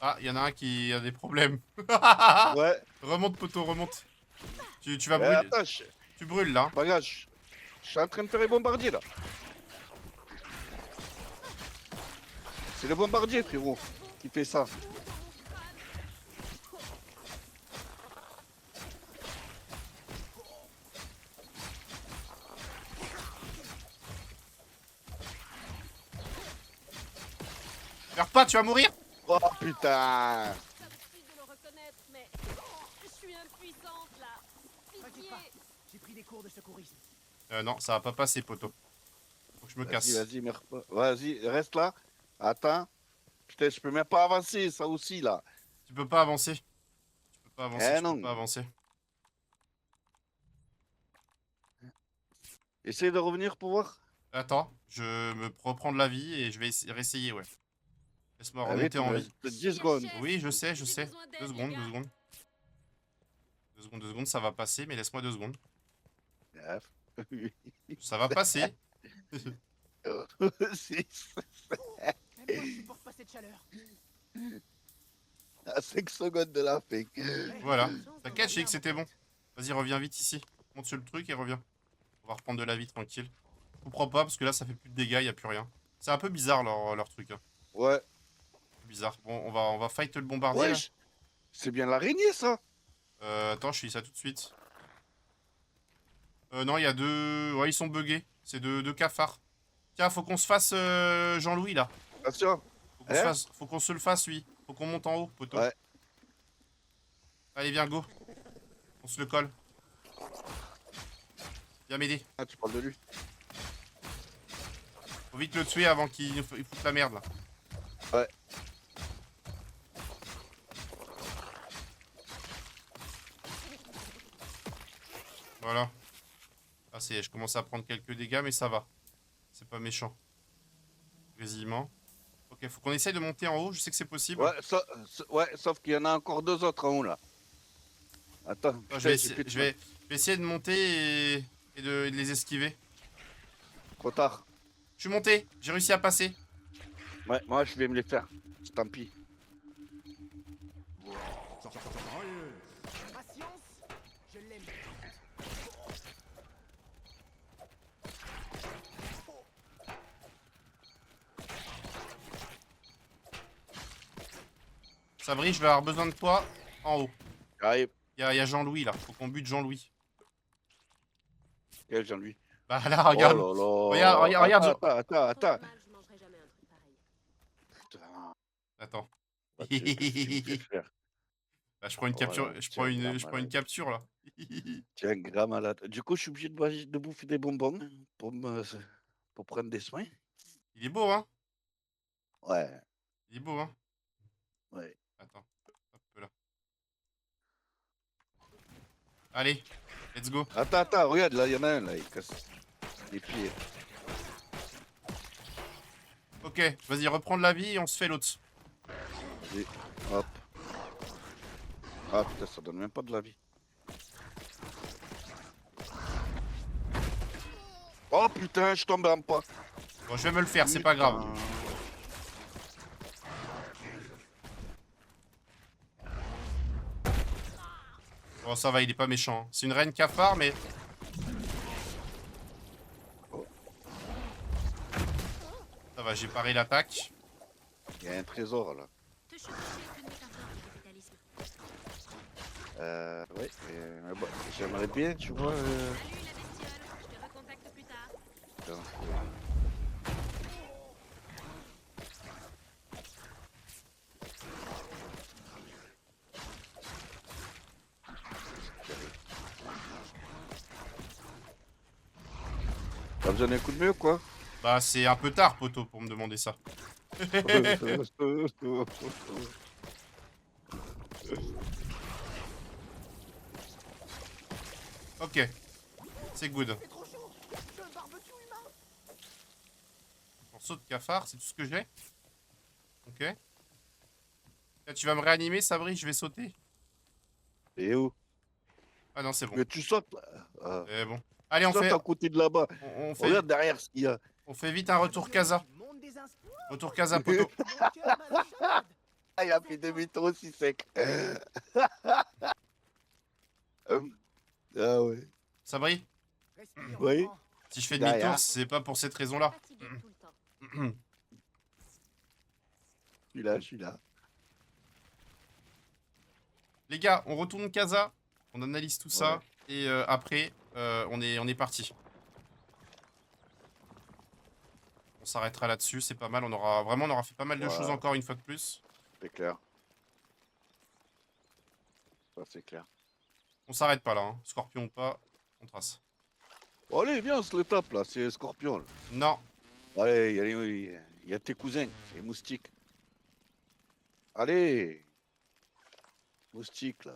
[SPEAKER 1] Ah, il y en a un qui a des problèmes.
[SPEAKER 2] Ouais.
[SPEAKER 1] Remonte, poteau, remonte. Tu vas
[SPEAKER 2] Mais
[SPEAKER 1] brûler.
[SPEAKER 2] attends,
[SPEAKER 1] Tu brûles, là.
[SPEAKER 2] regarde, je suis en train de faire les bombardiers là. C'est le bombardier, frérot, qui fait ça.
[SPEAKER 1] Meurs pas, tu vas mourir.
[SPEAKER 2] Oh putain.
[SPEAKER 4] Ça m'excuse de le reconnaître, mais je suis impuissante là.
[SPEAKER 3] T'inquiète
[SPEAKER 4] Pitié.
[SPEAKER 3] pas, j'ai pris des cours de secourisme.
[SPEAKER 1] Non, ça va pas passer, poteau. Faut que je me casse.
[SPEAKER 2] Vas-y, meurs pas. Vas-y, reste là. Attends. Putain, je peux même pas avancer, ça aussi là.
[SPEAKER 1] Tu peux pas avancer. Tu peux pas avancer,
[SPEAKER 2] Eh
[SPEAKER 1] tu
[SPEAKER 2] non.
[SPEAKER 1] peux pas avancer.
[SPEAKER 2] Essaye de revenir pour voir.
[SPEAKER 1] Attends, je me reprends de la vie et je vais réessayer, ouais. Laisse-moi
[SPEAKER 2] Allez,
[SPEAKER 1] remonter en vie.
[SPEAKER 2] 10 secondes.
[SPEAKER 1] Oui, je sais.
[SPEAKER 4] J'ai besoin d'aide,
[SPEAKER 1] 2 secondes,
[SPEAKER 4] les
[SPEAKER 1] 2
[SPEAKER 4] gars.
[SPEAKER 1] secondes. 2 secondes, ça va passer, mais laisse-moi 2 secondes. Ça va passer.
[SPEAKER 2] Six.
[SPEAKER 3] Même moi, je supporte pas cette chaleur.
[SPEAKER 2] À 5 secondes de la fin.
[SPEAKER 1] Voilà. T'inquiète, j'ai dit que c'était bon. Vas-y, reviens vite ici. Monte sur le truc et reviens. On va reprendre de la vie tranquille. Je comprends pas parce que là, ça fait plus de dégâts, y a plus rien. C'est un peu bizarre leur truc. Hein.
[SPEAKER 2] Ouais.
[SPEAKER 1] Bizarre. Bon, on va fight le bombardier.
[SPEAKER 2] Ouais, c'est bien l'araignée ça.
[SPEAKER 1] Attends, je suis ça tout de suite. Non, il y a deux... Ouais, ils sont buggés. C'est deux cafards. Tiens, faut qu'on se fasse Jean-Louis, là.
[SPEAKER 2] Attention.
[SPEAKER 1] Faut qu'on se le fasse, lui. Faut qu'on monte en haut, poteau.
[SPEAKER 2] Ouais.
[SPEAKER 1] Allez, viens, go. On se le colle. Viens m'aider.
[SPEAKER 2] Ah, tu parles de lui.
[SPEAKER 1] Faut vite le tuer avant qu'il foute la merde, là.
[SPEAKER 2] Ouais.
[SPEAKER 1] Voilà. Ah, je commence à prendre quelques dégâts, mais ça va. C'est pas méchant. Grésillement. Ok, faut qu'on essaye de monter en haut. Je sais que c'est possible.
[SPEAKER 2] Ouais, sauf qu'il y en a encore deux autres en haut là. Attends,
[SPEAKER 1] Je vais essayer de monter et de les esquiver.
[SPEAKER 2] Trop tard.
[SPEAKER 1] Je suis monté. J'ai réussi à passer.
[SPEAKER 2] Ouais, moi je vais me les faire. Tant pis.
[SPEAKER 3] Patience, je l'aime.
[SPEAKER 1] Sabri, je vais avoir besoin de toi en haut.
[SPEAKER 2] J'arrive.
[SPEAKER 1] Il y a Jean-Louis là. Faut qu'on bute Jean-Louis.
[SPEAKER 2] Quel Jean-Louis?
[SPEAKER 1] Bah là, regarde.
[SPEAKER 2] Oh là là.
[SPEAKER 1] Regarde.
[SPEAKER 2] Attends.
[SPEAKER 4] Normal, je mangerai jamais un truc pareil.
[SPEAKER 2] Putain.
[SPEAKER 1] Attends.
[SPEAKER 2] Bah, tu me fais faire.
[SPEAKER 1] Bah, je prends une capture.
[SPEAKER 2] Voilà,
[SPEAKER 1] Je prends une
[SPEAKER 2] malade.
[SPEAKER 1] capture là.
[SPEAKER 2] Tu es un grand malade. Du coup, je suis obligé de bouffer des bonbons pour prendre des soins.
[SPEAKER 1] Il est beau, hein.
[SPEAKER 2] Ouais,
[SPEAKER 1] Il est beau, hein.
[SPEAKER 2] ouais.
[SPEAKER 1] Attends. Hop là. Allez, let's go.
[SPEAKER 2] Attends, regarde, là, il y en a un, là, il casse les pieds.
[SPEAKER 1] Ok, vas-y, reprends de la vie et on se fait l'autre.
[SPEAKER 2] Et hop. Ah putain, ça donne même pas de la vie. Oh putain, je tombe en pas.
[SPEAKER 1] Bon, je vais me le faire, c'est pas grave. Bon, ça va, il est pas méchant. Hein. C'est une reine cafard, mais... Ça va, j'ai paré l'attaque.
[SPEAKER 2] Il y a un trésor là.
[SPEAKER 4] Te choquer est une métaphore du capitalisme.
[SPEAKER 2] Ouais, mais bon, j'aimerais bien, tu vois.
[SPEAKER 4] Salut la bestiole, je te recontacte plus tard.
[SPEAKER 2] Attends, T'as besoin d'un coup de main ou quoi?
[SPEAKER 1] Bah, c'est un peu tard, poto, pour me demander ça. Ok, c'est good.
[SPEAKER 3] C'est trop chaud. C'est un barbecue humain.
[SPEAKER 1] Morceau de cafard, c'est tout ce que j'ai. Ok. Là, tu vas me réanimer, Sabri, je vais sauter.
[SPEAKER 2] Et où?
[SPEAKER 1] Ah non, c'est bon.
[SPEAKER 2] Mais tu sautes là. Ah.
[SPEAKER 1] C'est bon. Allez,
[SPEAKER 2] Tu
[SPEAKER 1] on
[SPEAKER 2] sautes
[SPEAKER 1] fait,
[SPEAKER 2] à côté de là-bas.
[SPEAKER 1] on fait,
[SPEAKER 2] Regarde derrière ce qu'il y a.
[SPEAKER 1] on fait vite un retour casa.
[SPEAKER 3] Tu montes des instants.
[SPEAKER 1] Retour casa, poto.
[SPEAKER 3] Mon cœur m'hallucine.
[SPEAKER 2] Ah, il a fait demi-tour aussi sec. Ah ouais.
[SPEAKER 1] Sabri,
[SPEAKER 3] Respire,
[SPEAKER 2] Oui.
[SPEAKER 3] enfant.
[SPEAKER 1] si je fais
[SPEAKER 2] Derrière.
[SPEAKER 1] demi-tour, c'est pas pour cette raison-là.
[SPEAKER 4] Fatigué tout le temps.
[SPEAKER 2] Je suis là.
[SPEAKER 1] Les gars, on retourne casa, on analyse tout ça,
[SPEAKER 2] Ouais.
[SPEAKER 1] et après, on est parti. On s'arrêtera là-dessus, c'est pas mal. On aura fait pas mal de
[SPEAKER 2] Ouais.
[SPEAKER 1] choses encore une fois de plus.
[SPEAKER 2] C'est clair. Ça, c'est clair.
[SPEAKER 1] On s'arrête pas là, hein. Scorpion ou pas, on trace.
[SPEAKER 2] Bon, allez, viens, on se le tape là. C'est Scorpion. Là.
[SPEAKER 1] Non,
[SPEAKER 2] Allez, il y a tes cousins, les moustiques. Allez. Moustiques là.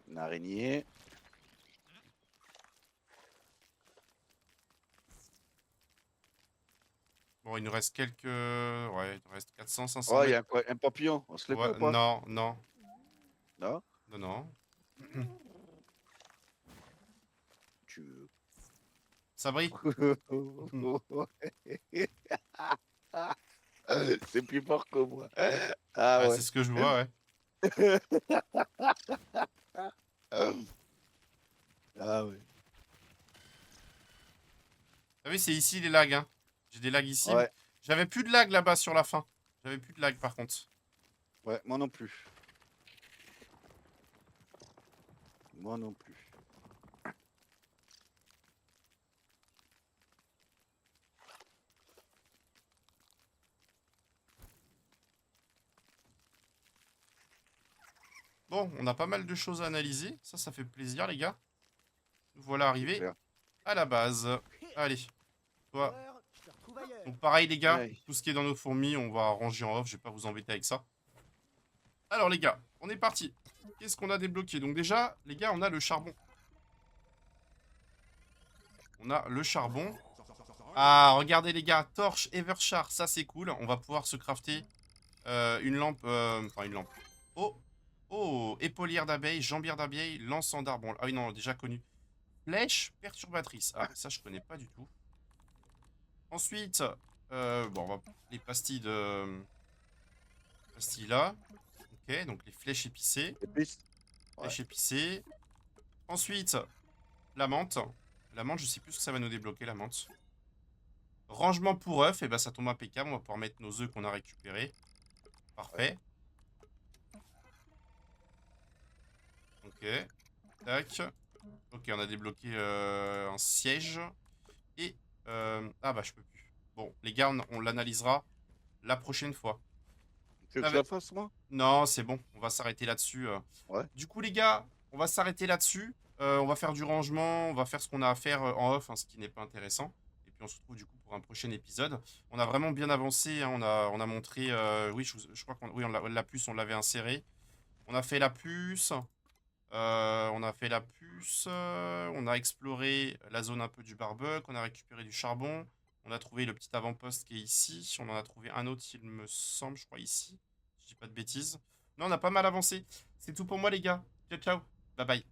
[SPEAKER 2] Une araignée.
[SPEAKER 1] bon, il nous reste quelques... Ouais, il nous reste 400, 500
[SPEAKER 2] Oh, il y
[SPEAKER 1] mètres.
[SPEAKER 2] a quoi? Un papillon. On se les
[SPEAKER 1] Ouais,
[SPEAKER 2] prend pas?
[SPEAKER 1] non, non,
[SPEAKER 2] Non.
[SPEAKER 1] non.
[SPEAKER 2] Tu veux.
[SPEAKER 1] Sabri,
[SPEAKER 2] C'est plus fort que moi. Ah ouais.
[SPEAKER 1] c'est ce que je vois, ouais.
[SPEAKER 2] Ah ouais.
[SPEAKER 1] T'as vu, c'est ici les lags, hein. J'ai des lags ici.
[SPEAKER 2] Ouais.
[SPEAKER 1] J'avais plus de lag là-bas sur la fin. J'avais plus de lag par contre.
[SPEAKER 2] Ouais, moi non plus. Moi non plus.
[SPEAKER 1] Bon, on a pas mal de choses à analyser. Ça fait plaisir, les gars. Nous voilà arrivés
[SPEAKER 2] clair.
[SPEAKER 1] à la base. Allez, toi.
[SPEAKER 3] Horreur, je te retrouve ailleurs.
[SPEAKER 1] Donc pareil, les gars.
[SPEAKER 2] Ouais.
[SPEAKER 1] Tout ce qui est dans nos fourmis, on va ranger en off. Je vais pas vous embêter avec ça. Alors, les gars, on est parti. Qu'est-ce qu'on a débloqué? Donc déjà, les gars, on a le charbon. On a le charbon. Ah, regardez, les gars. Torche Everchar. Ça, c'est cool. On va pouvoir se crafter une lampe. Enfin, une lampe. Oh! Oh, épaulière d'abeille, jambière d'abeille, lançant d'arbon. Ah oui, non, déjà connu. Flèche perturbatrice. Ah, ça, je connais pas du tout. Ensuite, bon, on va les pastilles de... Pastilles là. Ok, donc les flèches épicées.
[SPEAKER 2] Épice. Ouais.
[SPEAKER 1] Flèches épicées. Ensuite, la menthe. La menthe, je sais plus ce que ça va nous débloquer, la menthe. Rangement pour œufs, et ben ça tombe impeccable. On va pouvoir mettre nos œufs qu'on a récupérés. Parfait. Ok. Tac. Ok, on a débloqué un siège. Et... ah bah je peux plus. Bon, les gars, on l'analysera la prochaine fois.
[SPEAKER 2] Tu veux que
[SPEAKER 1] Ah,
[SPEAKER 2] je la fasse, moi?
[SPEAKER 1] Non, c'est bon, on va s'arrêter là-dessus.
[SPEAKER 2] Ouais.
[SPEAKER 1] Du coup, les gars, on va s'arrêter là-dessus. On va faire du rangement, on va faire ce qu'on a à faire en off, hein, ce qui n'est pas intéressant. Et puis on se retrouve du coup pour un prochain épisode. On a vraiment bien avancé, hein, on a montré... oui, je crois qu'on oui, la puce, on l'avait insérée. On a fait la puce. On a fait la puce. On a exploré la zone un peu du barbecue. On a récupéré du charbon. On a trouvé le petit avant-poste qui est ici. On en a trouvé un autre, il me semble, je crois, ici. Si je dis pas de bêtises. Non, on a pas mal avancé. C'est tout pour moi, les gars. Ciao, ciao. Bye bye.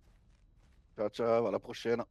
[SPEAKER 2] Ciao, ciao, à la prochaine.